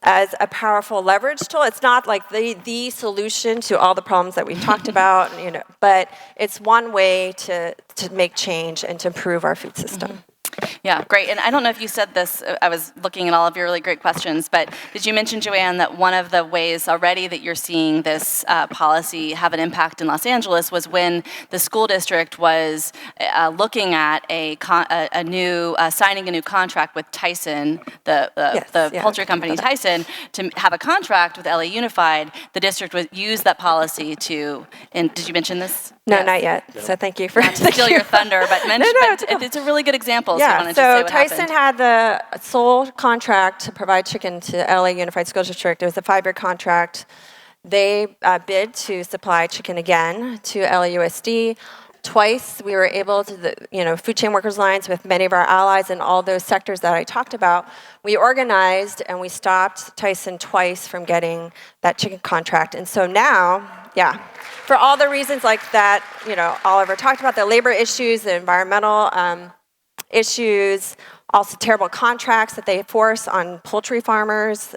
as a powerful leverage tool. It's not like the solution to all the problems that we've talked about, but it's one way to make change and to improve our food system. Yeah, great. And I don't know if you said this, I was looking at all of your really great questions, but did you mention, Joann, that one of the ways already that you're seeing this policy have an impact in Los Angeles was when the school district was looking at signing a new contract with Tyson, the poultry company Tyson, to have a contract with LA Unified. The district would use that policy to, and did you mention this? No, Yes. Not yet. So thank you for Not to steal your thunder, but it's a really good example. Yeah, so Tyson had the sole contract to provide chicken to LA Unified School District. It was a 5-year contract. They bid to supply chicken again to LAUSD. Twice we were able to, Food Chain Workers Alliance with many of our allies in all those sectors that I talked about, we organized and we stopped Tyson twice from getting that chicken contract. And so now, for all the reasons like that, Oliver talked about, the labor issues, the environmental issues, also terrible contracts that they force on poultry farmers.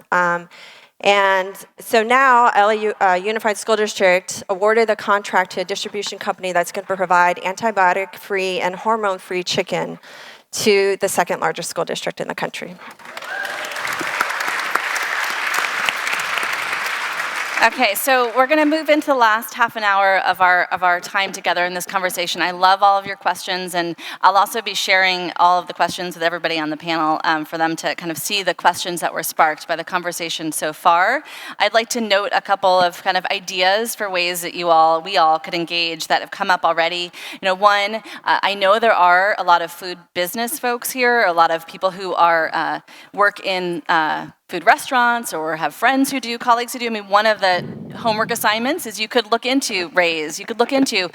And so now LA Unified School District awarded the contract to a distribution company that's going to provide antibiotic-free and hormone-free chicken to the second largest school district in the country. Okay, so we're going to move into the last half an hour of our time together in this conversation. I love all of your questions, and I'll also be sharing all of the questions with everybody on the panel for them to kind of see the questions that were sparked by the conversation so far. I'd like to note a couple of kind of ideas for ways that we all could engage that have come up already. One, I know there are a lot of food business folks here, a lot of people who are work in food restaurants or have friends who do, colleagues who do. One of the homework assignments is you could look into RAISE. You could look into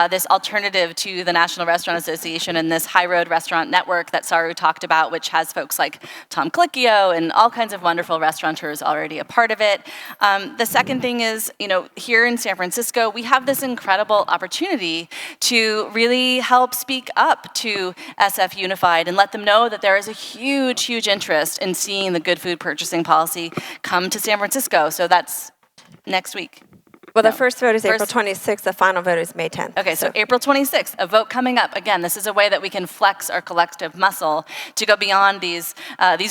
this alternative to the National Restaurant Association and this high road restaurant network that Saru talked about, which has folks like Tom Colicchio and all kinds of wonderful restaurateurs already a part of it. The second thing is, here in San Francisco, we have this incredible opportunity to really help speak up to SF Unified and let them know that there is a huge, huge interest in seeing the good food purchasing policy come to San Francisco. So that's next week. Well, the first vote is April 26th. The final vote is May 10th. Okay, so April 26th, a vote coming up. Again, this is a way that we can flex our collective muscle to go beyond these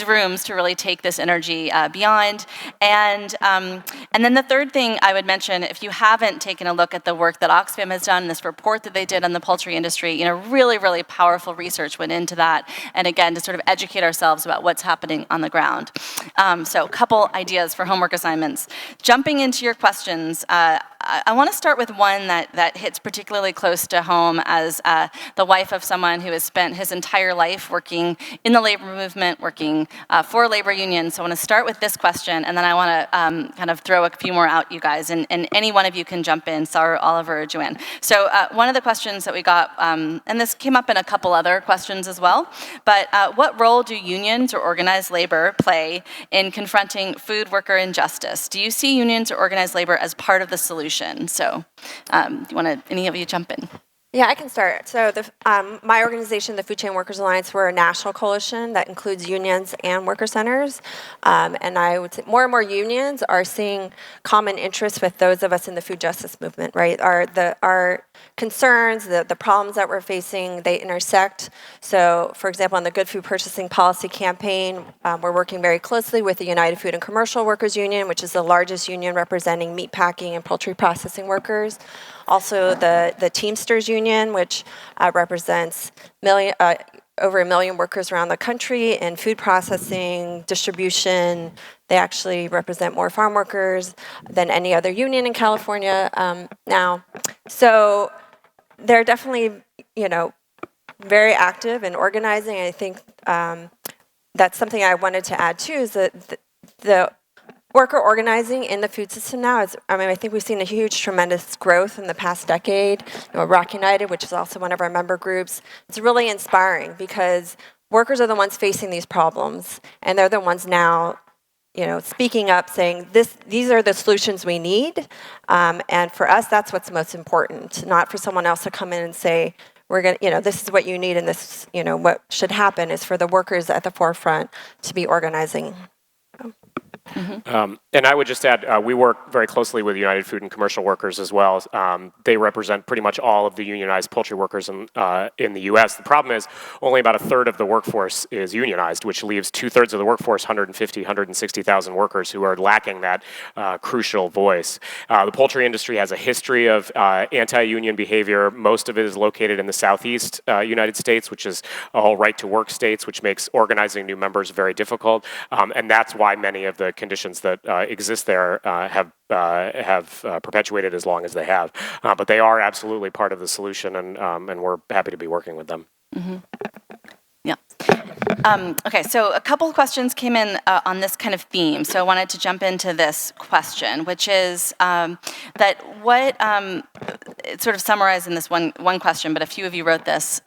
rooms to really take this energy beyond. And then the third thing I would mention, if you haven't taken a look at the work that Oxfam has done, this report that they did on the poultry industry, really, really powerful research went into that. And again, to sort of educate ourselves about what's happening on the ground. So a couple ideas for homework assignments. Jumping into your questions, I want to start with one that hits particularly close to home as the wife of someone who has spent his entire life working in the labor movement, working for labor unions. So I want to start with this question, and then I want to kind of throw a few more out, you guys, and any one of you can jump in, Saru, Oliver, or Joann. So one of the questions that we got, and this came up in a couple other questions as well, but what role do unions or organized labor play in confronting food worker injustice? Do you see unions or organized labor as part of the solution? So, do you want to, any of you jump in? Yeah, I can start. So my organization, the Food Chain Workers Alliance, we're a national coalition that includes unions and worker centers. And I would say more and more unions are seeing common interests with those of us in the food justice movement, right? Our concerns, the problems that we're facing, they intersect. So, for example, on the Good Food Purchasing Policy Campaign, we're working very closely with the United Food and Commercial Workers Union, which is the largest union representing meat packing and poultry processing workers. Also, the Teamsters Union, which represents over 1 million workers around the country in food processing, distribution. They actually represent more farm workers than any other union in California now. So they're definitely, very active in organizing. And I think that's something I wanted to add too, is that the Worker organizing in the food system now is, I think we've seen a huge, tremendous growth in the past decade. ROC-United, which is also one of our member groups, it's really inspiring because workers are the ones facing these problems, and they're the ones now, speaking up, saying these are the solutions we need, and for us, that's what's most important. Not for someone else to come in and say, we're going to, this is what you need, and this, what should happen is for the workers at the forefront to be organizing. And I would just add, we work very closely with United Food and Commercial Workers as well. They represent pretty much all of the unionized poultry workers in the U.S. The problem is only about a third of the workforce is unionized, which leaves 2/3 of the workforce, 150, 160,000 workers who are lacking that crucial voice. The poultry industry has a history of anti-union behavior. Most of it is located in the Southeast United States, which is all right-to-work states, which makes organizing new members very difficult. And that's why many of the conditions that exist there have perpetuated as long as they have. But they are absolutely part of the solution, and we're happy to be working with them. Mm-hmm. Yeah. Okay, so a couple of questions came in on this kind of theme. So I wanted to jump into this question, which is that what, it's sort of summarized in this one question, but a few of you wrote this.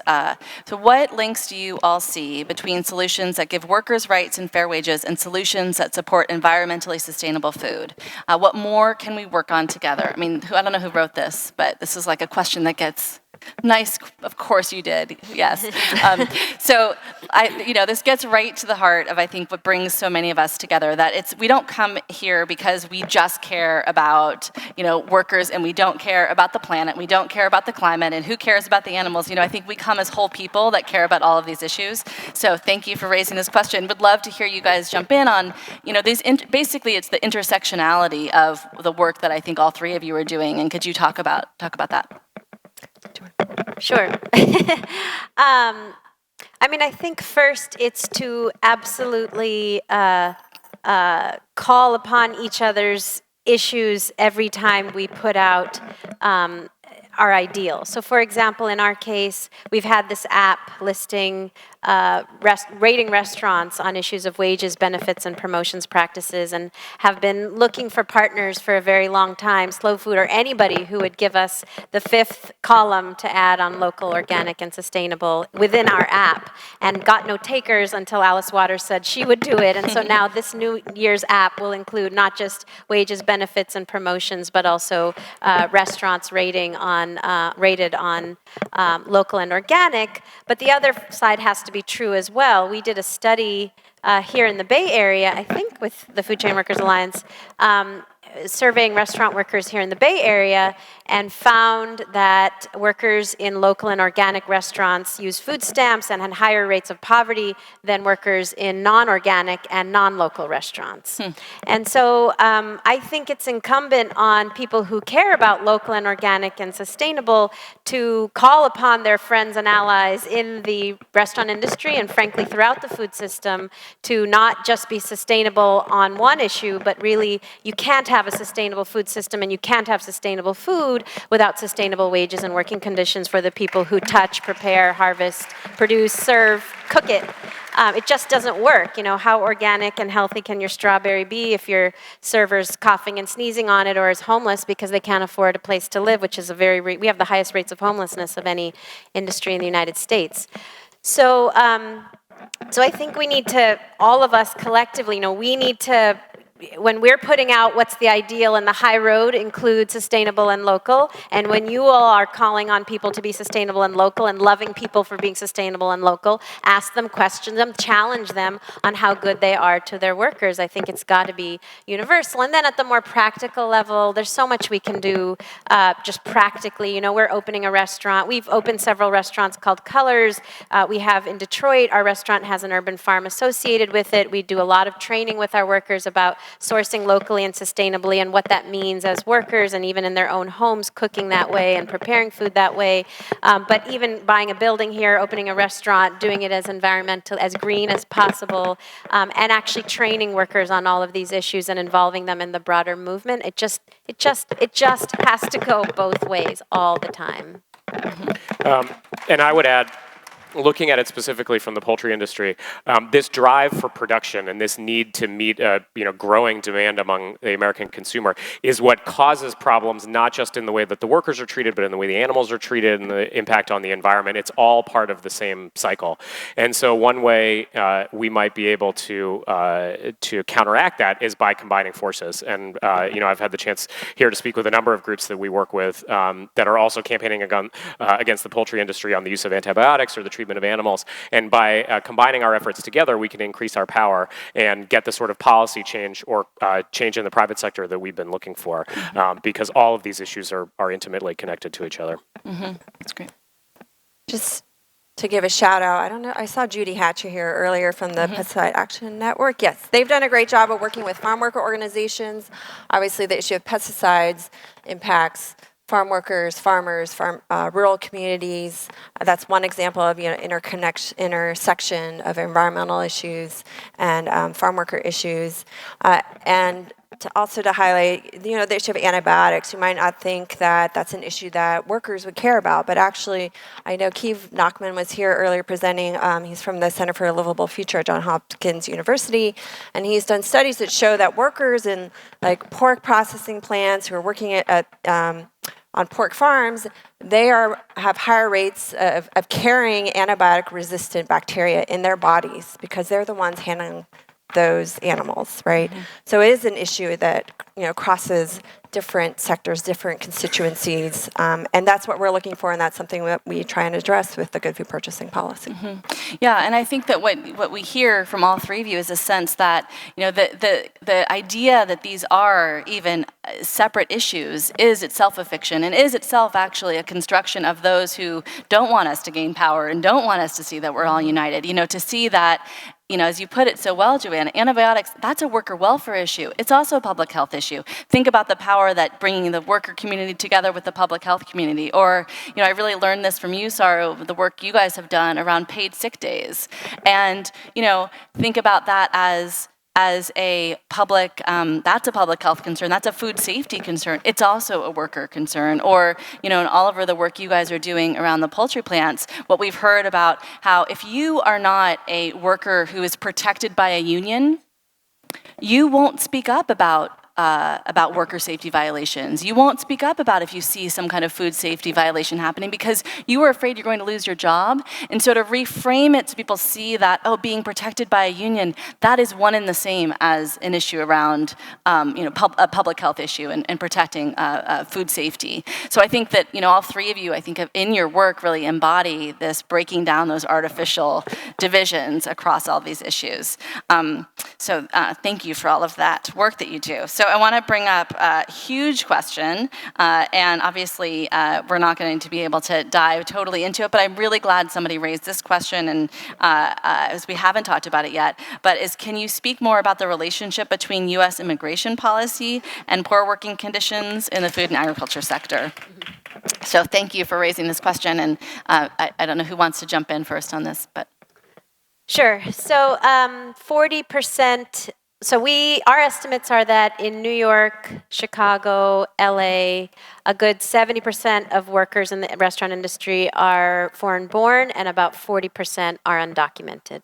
So what links do you all see between solutions that give workers rights and fair wages and solutions that support environmentally sustainable food? What more can we work on together? I don't know who wrote this, but this is like a question that gets nice, of course you did, yes. So this gets right to the heart of, I think, what brings so many of us together, that we don't come here because we just care about, workers, and we don't care about the planet, we don't care about the climate, and who cares about the animals? I think we come as whole people that care about all of these issues. So thank you for raising this question. Would love to hear you guys jump in on, basically it's the intersectionality of the work that I think all three of you are doing, and could you talk about that? Sure. I think first it's to absolutely call upon each other's issues every time we put out our ideal. So for example, in our case, we've had this app listing rating restaurants on issues of wages, benefits, and promotions practices, and have been looking for partners for a very long time, Slow Food or anybody who would give us the fifth column to add on local, organic, and sustainable within our app, and got no takers until Alice Waters said she would do it. And so now this New Year's app will include not just wages, benefits, and promotions, but also restaurants rated on local and organic. But the other side has to be true as well. We did a study here in the Bay Area, I think with the Food Chain Workers Alliance, surveying restaurant workers here in the Bay Area, and found that workers in local and organic restaurants use food stamps and had higher rates of poverty than workers in non-organic and non-local restaurants. And so I think it's incumbent on people who care about local and organic and sustainable to call upon their friends and allies in the restaurant industry, and frankly throughout the food system, to not just be sustainable on one issue, but really you can't have a sustainable food system and you can't have sustainable food without sustainable wages and working conditions for the people who touch, prepare, harvest, produce, serve, cook it. It just doesn't work. How organic and healthy can your strawberry be if your server's coughing and sneezing on it, or is homeless because they can't afford a place to live, which is we have the highest rates of homelessness of any industry in the United States. So I think we need to, all of us collectively, we need to, when we're putting out what's the ideal, and the high road includes sustainable and local, and when you all are calling on people to be sustainable and local and loving people for being sustainable and local, ask them, question them, challenge them on how good they are to their workers. I think it's got to be universal. And then at the more practical level, there's so much we can do just practically. We're opening a restaurant. We've opened several restaurants called Colors. We have in Detroit, our restaurant has an urban farm associated with it. We do a lot of training with our workers about sourcing locally and sustainably, and what that means as workers, and even in their own homes, cooking that way and preparing food that way. But even buying a building here, opening a restaurant, doing it as environmental, as green as possible, and actually training workers on all of these issues and involving them in the broader movement. It just has to go both ways all the time. And I would add, looking at it specifically from the poultry industry, this drive for production and this need to meet growing demand among the American consumer is what causes problems, not just in the way that the workers are treated, but in the way the animals are treated and the impact on the environment. It's all part of the same cycle. And so one way we might be able to counteract that is by combining forces. And I've had the chance here to speak with a number of groups that we work with that are also campaigning against the poultry industry on the use of antibiotics or the treatment of animals. And by combining our efforts together, we can increase our power and get the sort of policy change or change in the private sector that we've been looking for, because all of these issues are intimately connected to each other. Mm-hmm. That's great. Just to give a shout out, I don't know, I saw Judy Hatcher here earlier from the Pesticide Action Network. Yes, they've done a great job of working with farm worker organizations. Obviously, the issue of pesticides impacts farm workers, farmers, rural communities. That's one example of intersection of environmental issues and farm worker issues. And to highlight, the issue of antibiotics. You might not think that that's an issue that workers would care about, but actually, I know Keith Nachman was here earlier presenting. He's from the Center for a Livable Future at Johns Hopkins University, and he's done studies that show that workers in pork processing plants who are working on pork farms, they have higher rates of carrying antibiotic-resistant bacteria in their bodies because they're the ones handling those animals, right? Mm-hmm. So it is an issue that crosses different sectors, different constituencies, and that's what we're looking for, and that's something that we try and address with the good food purchasing policy. Mm-hmm. Yeah, and I think that what we hear from all three of you is a sense that the idea that these are even separate issues is itself a fiction, and is itself actually a construction of those who don't want us to gain power and don't want us to see that we're all united. To see that. As you put it so well, Joann, antibiotics, that's a worker welfare issue. It's also a public health issue. Think about the power that bringing the worker community together with the public health community. Or, I really learned this from you, Saru, the work you guys have done around paid sick days. And, think about that as a public, that's a public health concern, that's a food safety concern. It's also a worker concern. Or, and Oliver, the work you guys are doing around the poultry plants, what we've heard about how if you are not a worker who is protected by a union, you won't speak up about worker safety violations. You won't speak up about if you see some kind of food safety violation happening because you are afraid you're going to lose your job. And so to reframe it so people see that, being protected by a union, that is one and the same as an issue around, a public health issue and protecting food safety. So I think that, all three of you, I think in your work really embody this breaking down those artificial divisions across all these issues. So thank you for all of that work that you do. So I want to bring up a huge question, and obviously we're not going to be able to dive totally into it, but I'm really glad somebody raised this question, and as we haven't talked about it yet, but can you speak more about the relationship between U.S. immigration policy and poor working conditions in the food and agriculture sector? So thank you for raising this question, and I don't know who wants to jump in first on this, but. Sure. So 40%. So our estimates are that in New York, Chicago, LA, a good 70% of workers in the restaurant industry are foreign-born, and about 40% are undocumented.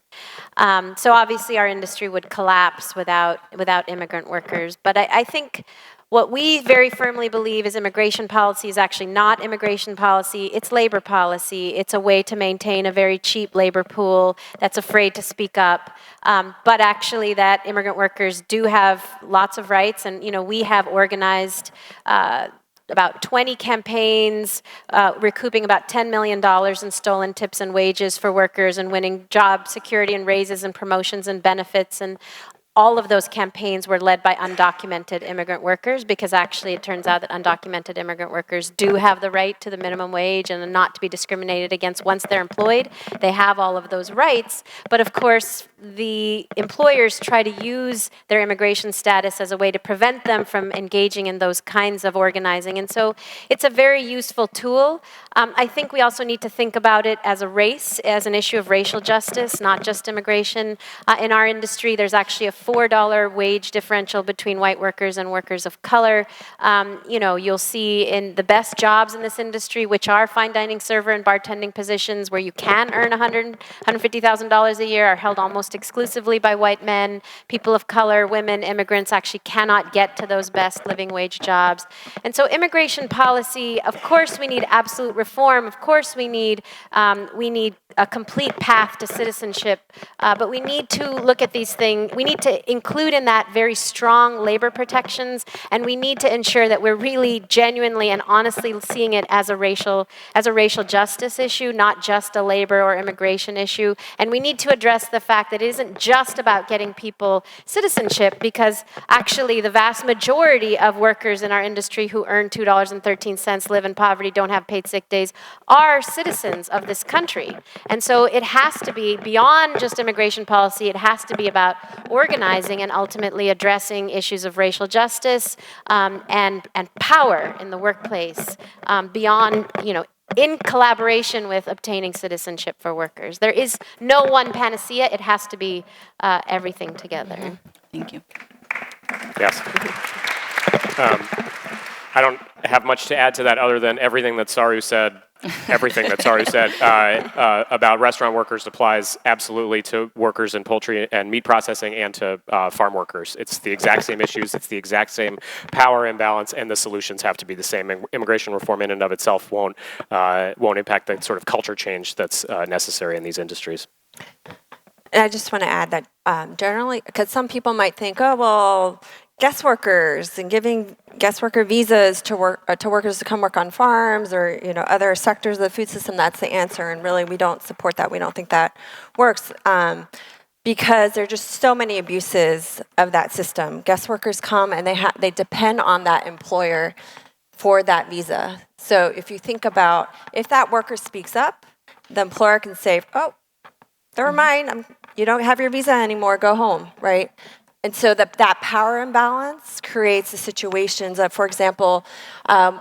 So obviously, our industry would collapse without immigrant workers. But I think what we very firmly believe is immigration policy is actually not immigration policy, it's labor policy. It's a way to maintain a very cheap labor pool that's afraid to speak up. But actually that immigrant workers do have lots of rights, and we have organized about 20 campaigns, recouping about $10 million in stolen tips and wages for workers and winning job security and raises and promotions and benefits. And all of those campaigns were led by undocumented immigrant workers, because actually it turns out that undocumented immigrant workers do have the right to the minimum wage and not to be discriminated against once they're employed. They have all of those rights, but of course, the employers try to use their immigration status as a way to prevent them from engaging in those kinds of organizing. And so it's a very useful tool. I think we also need to think about it as a race, as an issue of racial justice, not just immigration. In our industry, there's actually a $4 wage differential between white workers and workers of color. You'll see in the best jobs in this industry, which are fine dining server and bartending positions where you can earn $150,000 a year, are held almost exclusively by white men. People of color, women, immigrants actually cannot get to those best living wage jobs. And so immigration policy, of course we need absolute reform. Of course we need a complete path to citizenship. But we need to look at these things. We need to include in that very strong labor protections, and we need to ensure that we're really genuinely and honestly seeing it as a racial justice issue, not just a labor or immigration issue. And we need to address the fact that it isn't just about getting people citizenship, because actually the vast majority of workers in our industry who earn $2.13, live in poverty, don't have paid sick days, are citizens of this country. And so it has to be beyond just immigration policy. It has to be about organizing and ultimately addressing issues of racial justice and power in the workplace beyond, in collaboration with obtaining citizenship for workers. There is no one panacea. It has to be everything together. Mm-hmm. Thank you. Yes. I don't have much to add to that other than everything that Saru said. Everything that Saru said about restaurant workers applies absolutely to workers in poultry and meat processing and to farm workers. It's the exact same issues, it's the exact same power imbalance, and the solutions have to be the same. Immigration reform in and of itself won't impact the sort of culture change that's necessary in these industries. And I just want to add that generally, because some people might think, oh, well, guest workers and giving guest worker visas to workers to come work on farms or other sectors of the food system, that's the answer. And really, we don't support that. We don't think that works because there are just so many abuses of that system. Guest workers come and they depend on that employer for that visa. So if you think about if that worker speaks up, the employer can say, "Oh, never mind. You don't have your visa anymore. Go home." Right? And so that power imbalance creates the situations of, for example,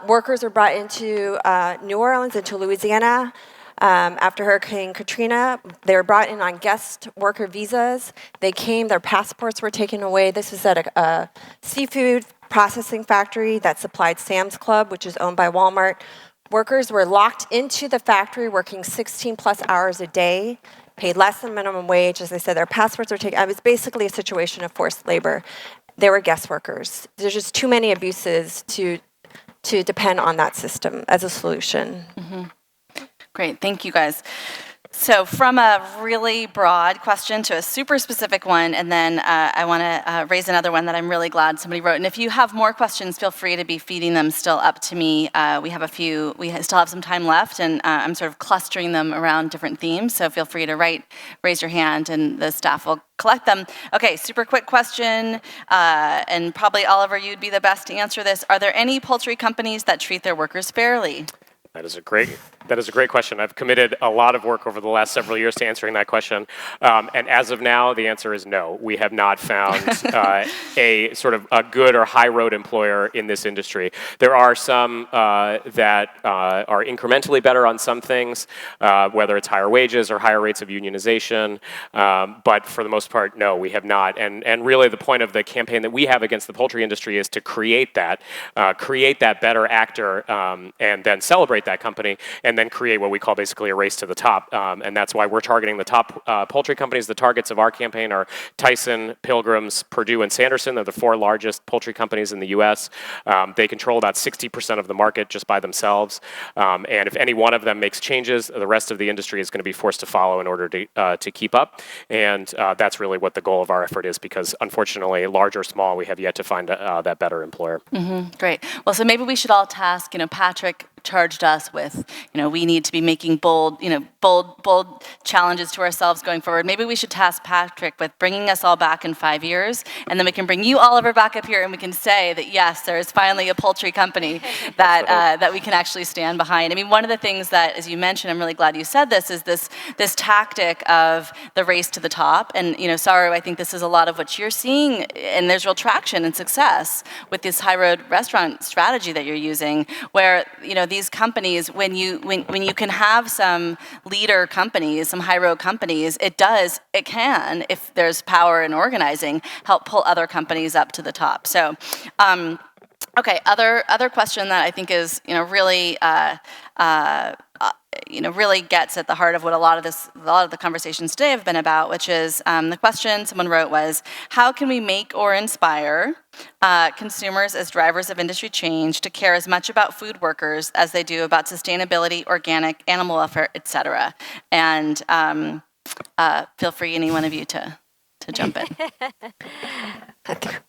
workers were brought into New Orleans, into Louisiana, after Hurricane Katrina. They were brought in on guest worker visas. They came, their passports were taken away. This was at a seafood processing factory that supplied Sam's Club, which is owned by Walmart. Workers were locked into the factory, working 16 plus hours a day, paid less than minimum wage. As I said, their passports were taken. It was basically a situation of forced labor. They were guest workers. There's just too many abuses to depend on that system as a solution. Mm-hmm. Great, thank you guys. So from a really broad question to a super specific one, and then I want to raise another one that I'm really glad somebody wrote. And if you have more questions, feel free to be feeding them still up to me. We have a few, still have some time left, and I'm sort of clustering them around different themes. So feel free to raise your hand, and the staff will collect them. Okay, super quick question, and probably Oliver, you'd be the best to answer this. Are there any poultry companies that treat their workers fairly? That is a great question. I've committed a lot of work over the last several years to answering that question. And as of now, the answer is no. We have not found a sort of a good or high road employer in this industry. There are some that are incrementally better on some things, whether it's higher wages or higher rates of unionization. But for the most part, no, we have not. And really the point of the campaign that we have against the poultry industry is to create that better actor and then celebrate that company, and then create what we call basically a race to the top. And that's why we're targeting the top poultry companies. The targets of our campaign are Tyson, Pilgrims, Purdue, and Sanderson. They're the 4 largest poultry companies in the US. They control about 60% of the market just by themselves. And if any one of them makes changes, the rest of the industry is going to be forced to follow in order to keep up. And that's really what the goal of our effort is, because unfortunately, large or small, we have yet to find that better employer. Mm-hmm. Great. Well, so maybe we should all task, Patrick charged us with, we need to be making bold challenges to ourselves going forward. Maybe we should task Patrick with bringing us all back in 5 years, and then we can bring you, Oliver, back up here, and we can say that, yes, there is finally a poultry company that we can actually stand behind. I mean, one of the things that, as you mentioned, I'm really glad you said this, is this tactic of the race to the top. And, Saru, I think this is a lot of what you're seeing, and there's real traction and success with this high road restaurant strategy that you're using, where, these companies, when you can have some leader companies, some high road companies, it can, if there's power in organizing, help pull other companies up to the top. So, okay, other question that I think is, really, really gets at the heart of what a lot of the conversations today have been about, which is the question someone wrote was, how can we make or inspire consumers as drivers of industry change to care as much about food workers as they do about sustainability, organic, animal welfare, et cetera? And feel free, any one of you, to jump in.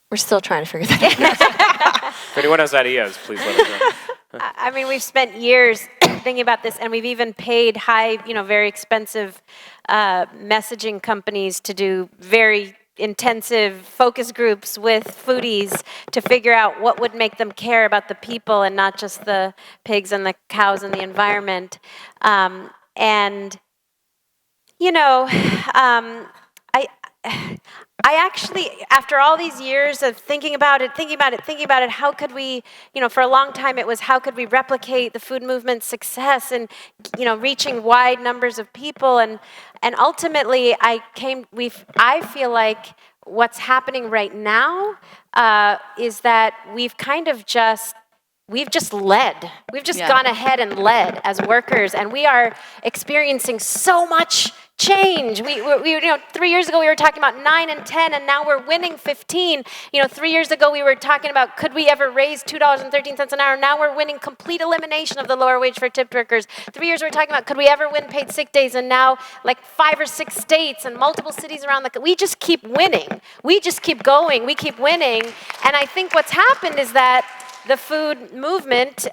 We're still trying to figure that out. If anyone has ideas, please let us know. I mean, we've spent years thinking about this, and we've even paid high, very expensive messaging companies to do very intensive focus groups with foodies to figure out what would make them care about the people and not just the pigs and the cows and the environment. I actually, after all these years of thinking about it, how could we, for a long time it was how could we replicate the food movement's success and, reaching wide numbers of people, and ultimately I feel like what's happening right now is that we've just led. We've just gone ahead and led as workers, and we are experiencing so much change. We 3 years ago we were talking about 9 and 10, and now we're winning 15. 3 years ago we were talking about could we ever raise $2.13 an hour. Now we're winning complete elimination of the lower wage for tipped workers. 3 years we were talking about could we ever win paid sick days, and now like 5 or 6 states and multiple cities around we just keep winning. We just keep going. We keep winning, and I think what's happened is that the food movement.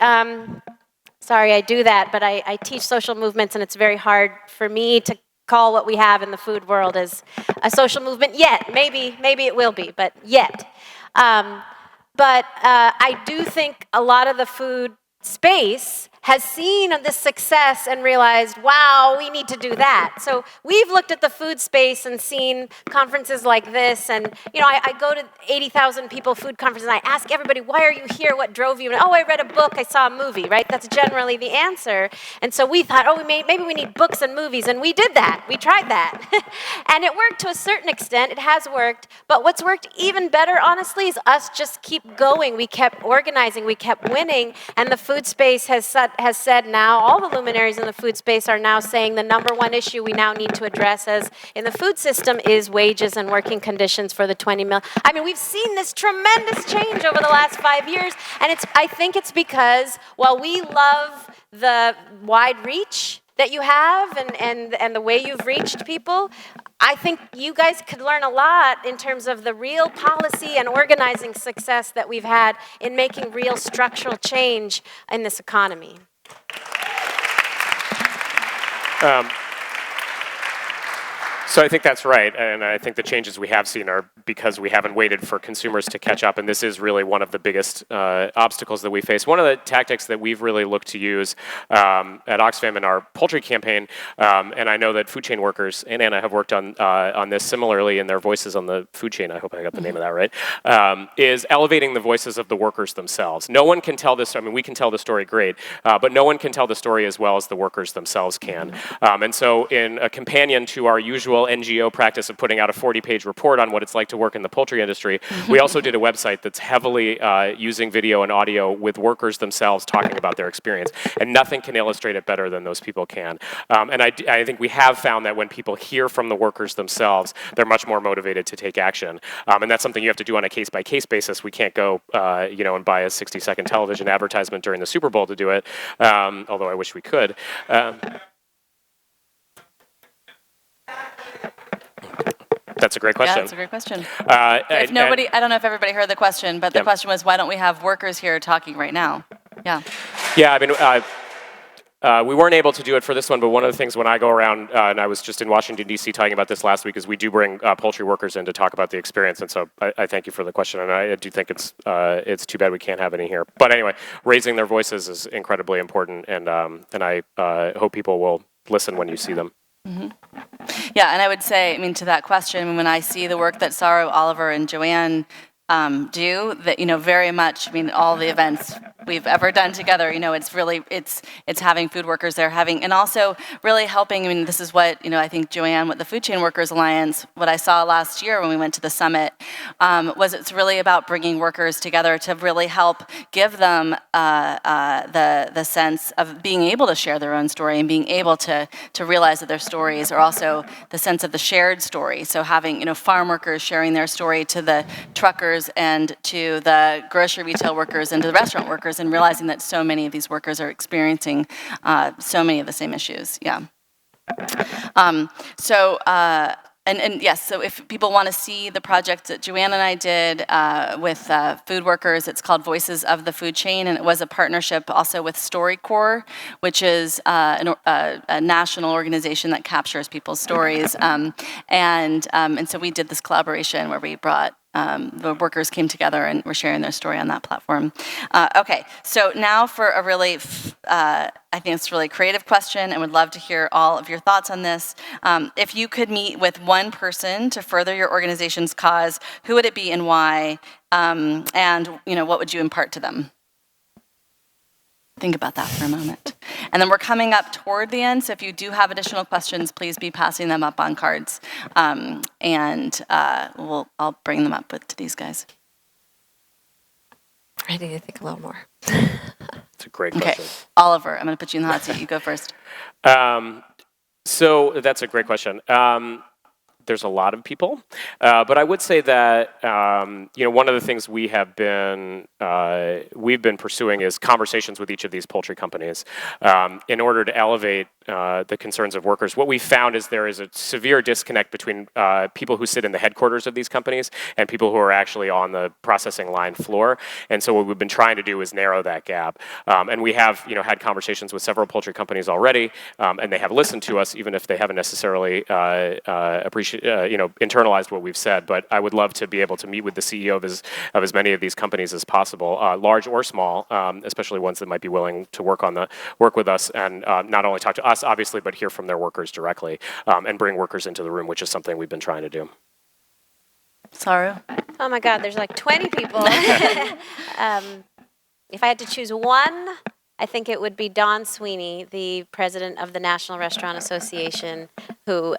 Sorry, I do that, but I teach social movements, and it's very hard for me to call what we have in the food world as a social movement yet. Maybe it will be, but yet. But I do think a lot of the food space has seen this success and realized, wow, we need to do that. So we've looked at the food space and seen conferences like this, and I go to 80,000 people food conferences, and I ask everybody, why are you here? What drove you? And, I read a book, I saw a movie, right? That's generally the answer. And so we thought, maybe we need books and movies, and we did that. We tried that. And it worked to a certain extent. It has worked. But what's worked even better, honestly, is us just keep going. We kept organizing. We kept winning. And the food space has said now, all the luminaries in the food space are now saying the number one issue we now need to address as in the food system is wages and working conditions for the 20 million. I mean, we've seen this tremendous change over the last 5 years, and I think it's because while we love the wide reach that you have and the way you've reached people, I think you guys could learn a lot in terms of the real policy and organizing success that we've had in making real structural change in this economy. So I think that's right, and I think the changes we have seen are because we haven't waited for consumers to catch up, and this is really one of the biggest obstacles that we face. One of the tactics that we've really looked to use at Oxfam in our poultry campaign, and I know that food chain workers and Anna have worked on this similarly in their voices on the food chain, I hope I got the name of that right, is elevating the voices of the workers themselves. No one can tell this, we can tell the story great, but no one can tell the story as well as the workers themselves can. And so in a companion to our usual NGO practice of putting out a 40-page report on what it's like to work in the poultry industry, we also did a website that's heavily using video and audio with workers themselves talking about their experience. And nothing can illustrate it better than those people can. And I think we have found that when people hear from the workers themselves, they're much more motivated to take action. And that's something you have to do on a case-by-case basis. We can't go and buy a 60-second television advertisement during the Super Bowl to do it, although I wish we could. That's a great question. Yeah, that's a great question. I don't know if everybody heard the question, but the question was, why don't we have workers here talking right now? Yeah. Yeah, I mean, we weren't able to do it for this one, but one of the things when I go around, and I was just in Washington, D.C. talking about this last week, is we do bring poultry workers in to talk about the experience, and so I thank you for the question, and I do think it's too bad we can't have any here. But anyway, raising their voices is incredibly important, and I hope people will listen when you see them. Mm-hmm. Yeah, and I would say, I mean, to that question, when I see the work that Saru, Oliver, and Joann do, that, you know, very much, I mean, all the events we've ever done together, you know, it's really, it's having food workers there, and also really helping, I mean, this is what, you know, I think Joann with the Food Chain Workers Alliance, what I saw last year when we went to the summit, was it's really about bringing workers together to really help give them the sense of being able to share their own story and being able to realize that their stories are also the sense of the shared story. So having, you know, farm workers sharing their story to the truckers and to the grocery retail workers and to the restaurant workers, and realizing that so many of these workers are experiencing so many of the same issues. Yeah. And yes, so if people want to see the project that Joann and I did with food workers, it's called Voices of the Food Chain, and it was a partnership also with StoryCorps, which is a national organization that captures people's stories. And so we did this collaboration where we brought the workers came together and were sharing their story on that platform. Okay, so now for a really, I think it's a really creative question, and would love to hear all of your thoughts on this. If you could meet with one person to further your organization's cause, who would it be and why? And you know, what would you impart to them? Think about that for a moment. And then we're coming up toward the end, so if you do have additional questions, please be passing them up on cards. I'll bring them up to these guys. I need to think a little more. It's a great question. Okay, Oliver, I'm going to put you in the hot seat. You go first. So that's a great question. There's a lot of people, but I would say that you know, one of the things we've been pursuing is conversations with each of these poultry companies in order to elevate the concerns of workers. What we found is there is a severe disconnect between people who sit in the headquarters of these companies and people who are actually on the processing line floor. And so what we've been trying to do is narrow that gap. And we have, you know, had conversations with several poultry companies already, and they have listened to us, even if they haven't necessarily internalized what we've said. But I would love to be able to meet with the CEO of as many of these companies as possible, large or small, especially ones that might be willing to work with us and not only talk to us, obviously, but hear from their workers directly and bring workers into the room, which is something we've been trying to do. Saru? Oh my God, there's like 20 people. If I had to choose one, I think it would be Dawn Sweeney, the president of the National Restaurant Association, who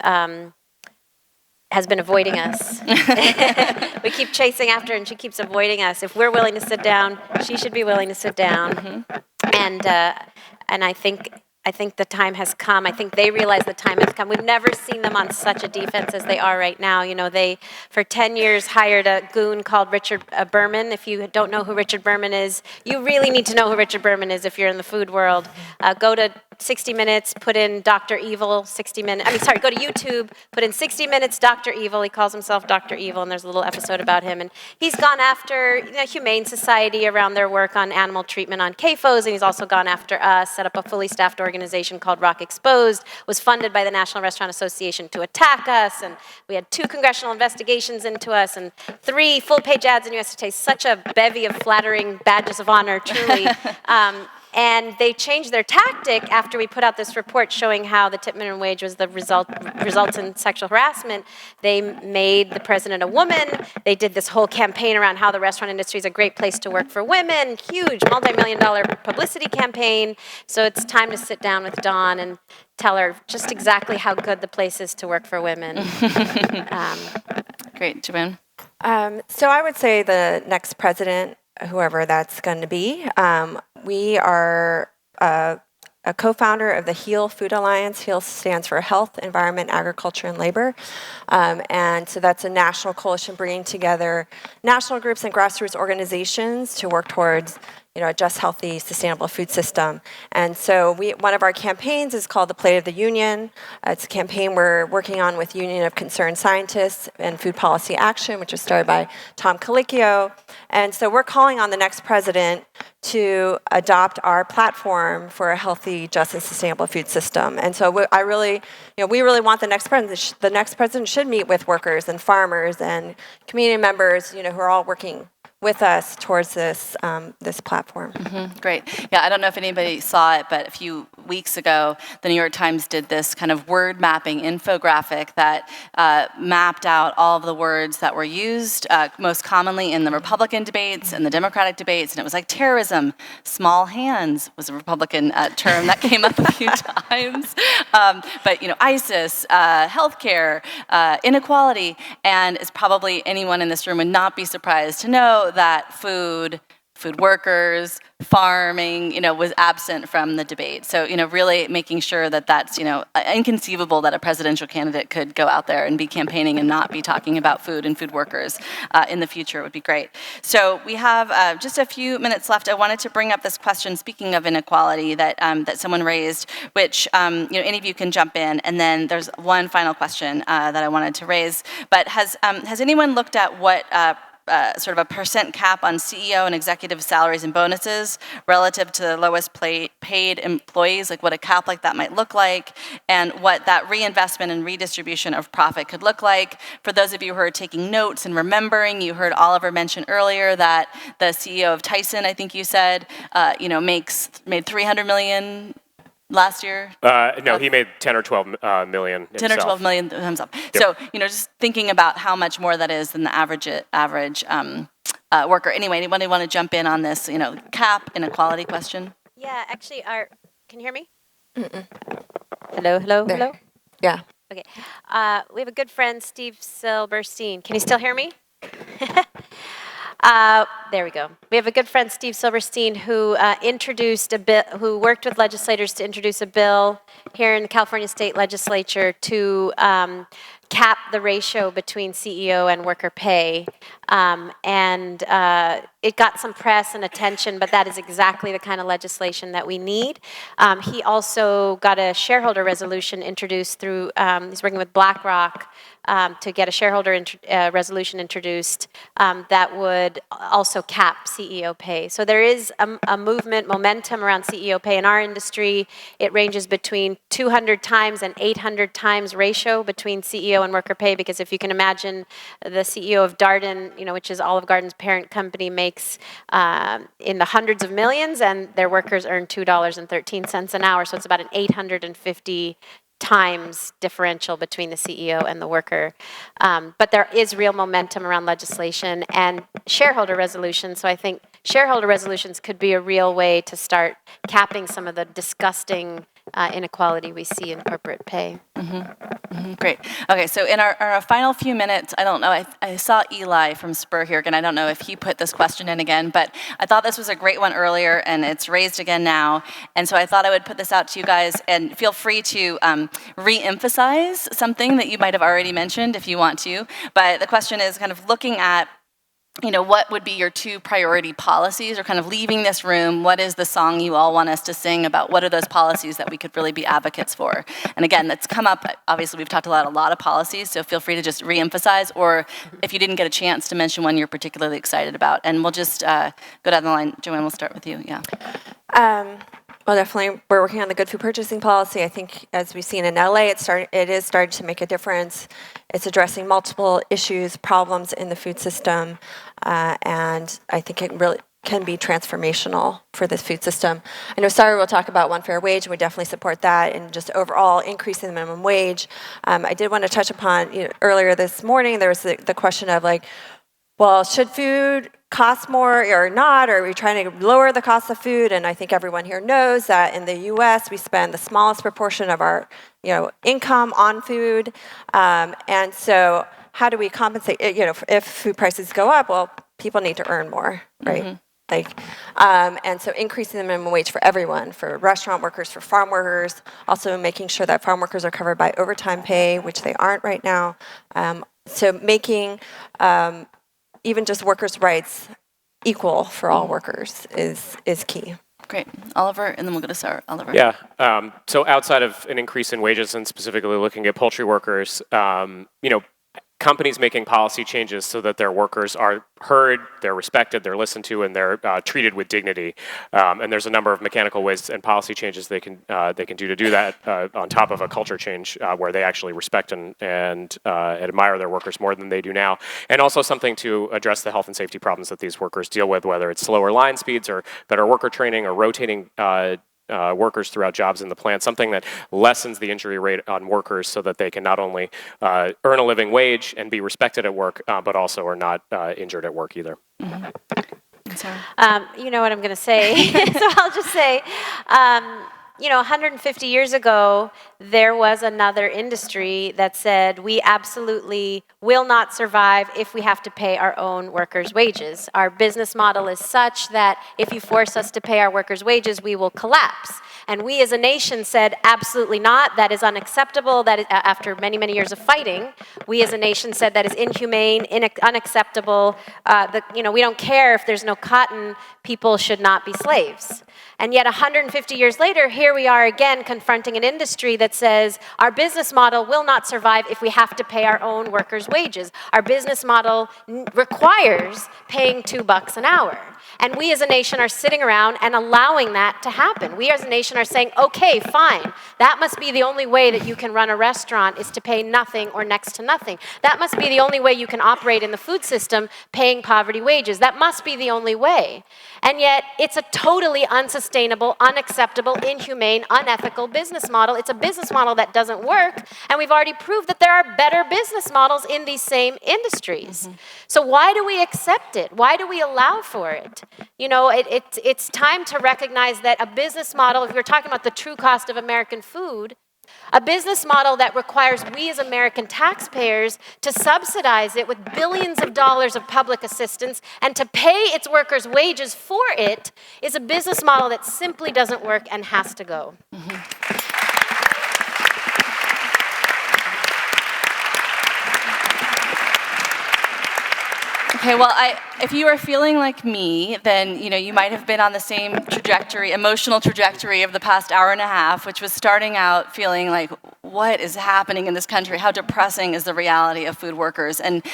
has been avoiding us. We keep chasing after her and she keeps avoiding us. If we're willing to sit down, she should be willing to sit down. Mm-hmm. And I think the time has come. I think they realize the time has come. We've never seen them on such a defense as they are right now. You know, they, for 10 years, hired a goon called Richard Berman. If you don't know who Richard Berman is, you really need to know who Richard Berman is if you're in the food world. Go to 60 Minutes, put in Dr. Evil, 60 Minutes. Go to YouTube, put in 60 Minutes, Dr. Evil. He calls himself Dr. Evil, and there's a little episode about him. And he's gone after, you know, Humane Society around their work on animal treatment on CAFOs, and he's also gone after us, set up a fully staffed organization called ROC-Exposed, was funded by the National Restaurant Association to attack us, and we had 2 congressional investigations into us, and 3 full-page ads in USA Today, such a bevy of flattering badges of honor, truly. And they changed their tactic after we put out this report showing how the tip minimum wage was the results in sexual harassment. They made the president a woman. They did this whole campaign around how the restaurant industry is a great place to work for women, huge multi-million-dollar publicity campaign. So it's time to sit down with Dawn and tell her just exactly how good the place is to work for women. Great, Joann? So I would say the next president, whoever that's going to be, we are a co-founder of the HEAL Food Alliance. HEAL stands for Health, Environment, Agriculture, and Labor. And so that's a national coalition bringing together national groups and grassroots organizations to work towards, you know, a just, healthy, sustainable food system. And so one of our campaigns is called the Plate of the Union. It's a campaign we're working on with Union of Concerned Scientists and Food Policy Action, which was started by Tom Colicchio. And so we're calling on the next president to adopt our platform for a healthy, just, and sustainable food system. And so we really want the next president. The next president should meet with workers and farmers and community members, who are all working with us towards this this platform. Great. Yeah, I don't know if anybody saw it, but a few weeks ago, the New York Times did this kind of word mapping infographic that mapped out all of the words that were used most commonly in the Republican debates and the Democratic debates, and it was like terrorism, small hands was a Republican term that came up a few times, but ISIS, healthcare, inequality, and it's probably anyone in this room would not be surprised to know that food workers, farming, was absent from the debate. So, really making sure that that's, inconceivable that a presidential candidate could go out there and be campaigning and not be talking about food and food workers in the future would be great. So we have just a few minutes left. I wanted to bring up this question, speaking of inequality, that that someone raised, which, any of you can jump in. And then there's one final question that I wanted to raise. But has anyone looked at what sort of a percent cap on CEO and executive salaries and bonuses relative to the lowest paid employees, like what a cap like that might look like, and what that reinvestment and redistribution of profit could look like? For those of you who are taking notes and remembering, you heard Oliver mention earlier that the CEO of Tyson, I think you said, made $300 million last year? No, he made 10 or 12 million himself. 10 or 12 million himself. Yep. So, just thinking about how much more that is than the average worker. Anyway, anybody want to jump in on this, cap inequality question? Yeah, actually, can you hear me? Hello? There. Yeah. Okay. We have a good friend, Steve Silberstein. Can you still hear me? There we go. We have a good friend, Steve Silberstein, who introduced a bill, who worked with legislators to introduce a bill here in the California State Legislature to cap the ratio between CEO and worker pay. And it got some press and attention, but that is exactly the kind of legislation that we need. He also got a shareholder resolution introduced through, he's working with BlackRock to get a shareholder resolution introduced that would also cap CEO pay. So there is a momentum around CEO pay in our industry. It ranges between 200 times and 800 times ratio between CEO and worker pay, because if you can imagine, the CEO of Darden, which is Olive Garden's parent company, makes in the hundreds of millions, and their workers earn $2.13 an hour. So it's about an 850 times differential between the CEO and the worker. But there is real momentum around legislation and shareholder resolutions. So I think shareholder resolutions could be a real way to start capping some of the disgusting inequality we see in corporate pay. Great. Okay, so in our final few minutes, I don't know, I saw Eli from Spur here again. I don't know if he put this question in again, but I thought this was a great one earlier, and it's raised again now. And so I thought I would put this out to you guys, and feel free to re-emphasize something that you might have already mentioned if you want to. But the question is kind of looking at, what would be your 2 priority policies, or kind of leaving this room, what is the song you all want us to sing about? What are those policies that we could really be advocates for? And again, that's come up, obviously we've talked a lot of policies, so feel free to just re-emphasize, or if you didn't get a chance to mention one you're particularly excited about. And we'll just go down the line. Joann, we'll start with you, yeah. Well, definitely, we're working on the good food purchasing policy. I think, as we've seen in LA, it is starting to make a difference. It's addressing multiple issues, problems in the food system, and I think it really can be transformational for this food system. I know Saru will talk about one fair wage, and we definitely support that, and just overall increasing the minimum wage. I did want to touch upon, earlier this morning, there was the question of well, should food cost more or not? Or are we trying to lower the cost of food? And I think everyone here knows that in the U.S. we spend the smallest proportion of our income on food. And so how do we compensate? If food prices go up, well, people need to earn more, right? And so increasing the minimum wage for everyone, for restaurant workers, for farm workers, also making sure that farm workers are covered by overtime pay, which they aren't right now. So making even just workers' rights equal for all workers is key. Great. Oliver, and then we'll go to Saru. Oliver. Yeah. So outside of an increase in wages, and specifically looking at poultry workers, companies making policy changes so that their workers are heard, they're respected, they're listened to, and they're treated with dignity. And there's a number of mechanical ways and policy changes they can do that on top of a culture change where they actually respect and admire their workers more than they do now. And also something to address the health and safety problems that these workers deal with, whether it's slower line speeds or better worker training or rotating workers throughout jobs in the plant, something that lessens the injury rate on workers so that they can not only earn a living wage and be respected at work, but also are not injured at work either. You know what I'm going to say, so I'll just say, 150 years ago, there was another industry that said we absolutely will not survive if we have to pay our own workers' wages. Our business model is such that if you force us to pay our workers' wages, we will collapse. And we as a nation said, absolutely not, that is unacceptable. That is, after many, many years of fighting, we as a nation said that is inhumane, unacceptable. We don't care if there's no cotton, people should not be slaves. And yet 150 years later, here we are again confronting an industry that says our business model will not survive if we have to pay our own workers' wages. Our business model requires paying $2 an hour. And we as a nation are sitting around and allowing that to happen. We as a nation are saying, okay, fine. That must be the only way that you can run a restaurant is to pay nothing or next to nothing. That must be the only way you can operate in the food system, paying poverty wages. That must be the only way. And yet, it's a totally unsustainable, unacceptable, inhumane, unethical business model. It's a business model that doesn't work, and we've already proved that there are better business models in these same industries. So why do we accept it? Why do we allow for it? It's time to recognize that a business model, if we're talking about the true cost of American food, a business model that requires we as American taxpayers to subsidize it with billions of dollars of public assistance and to pay its workers wages for it is a business model that simply doesn't work and has to go. Okay, well, if you are feeling like me, then you might have been on the same trajectory, emotional trajectory of the past hour and a half, which was starting out feeling like, what is happening in this country? How depressing is the reality of food workers? And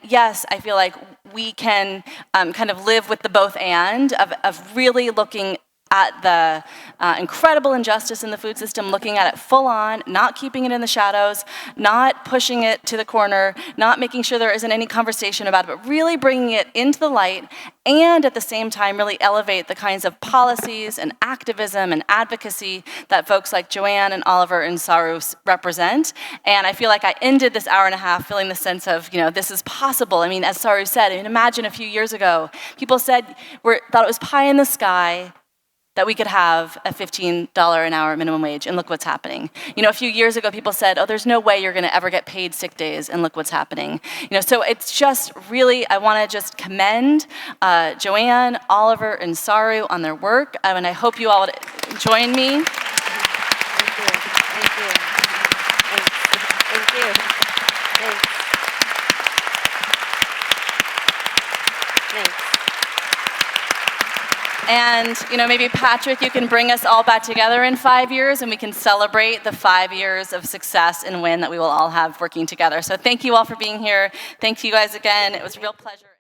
yes, I feel like we can kind of live with the both and of really looking at the incredible injustice in the food system, looking at it full on, not keeping it in the shadows, not pushing it to the corner, not making sure there isn't any conversation about it, but really bringing it into the light, and at the same time really elevate the kinds of policies and activism and advocacy that folks like Joann and Oliver and Saru represent. And I feel like I ended this hour and a half feeling the sense of, this is possible. I mean, as Saru said, imagine a few years ago, people thought it was pie in the sky that we could have a $15 an hour minimum wage, and look what's happening. A few years ago, people said, oh, there's no way you're gonna ever get paid sick days, and look what's happening. So it's just really, I wanna just commend Joann, Oliver, and Saru on their work, and I hope you all would join me. Thank you. Thank you. Thanks. And maybe Patrick, you can bring us all back together in 5 years and we can celebrate the 5 years of success and win that we will all have working together. So thank you all for being here. Thank you guys again. It was a real pleasure.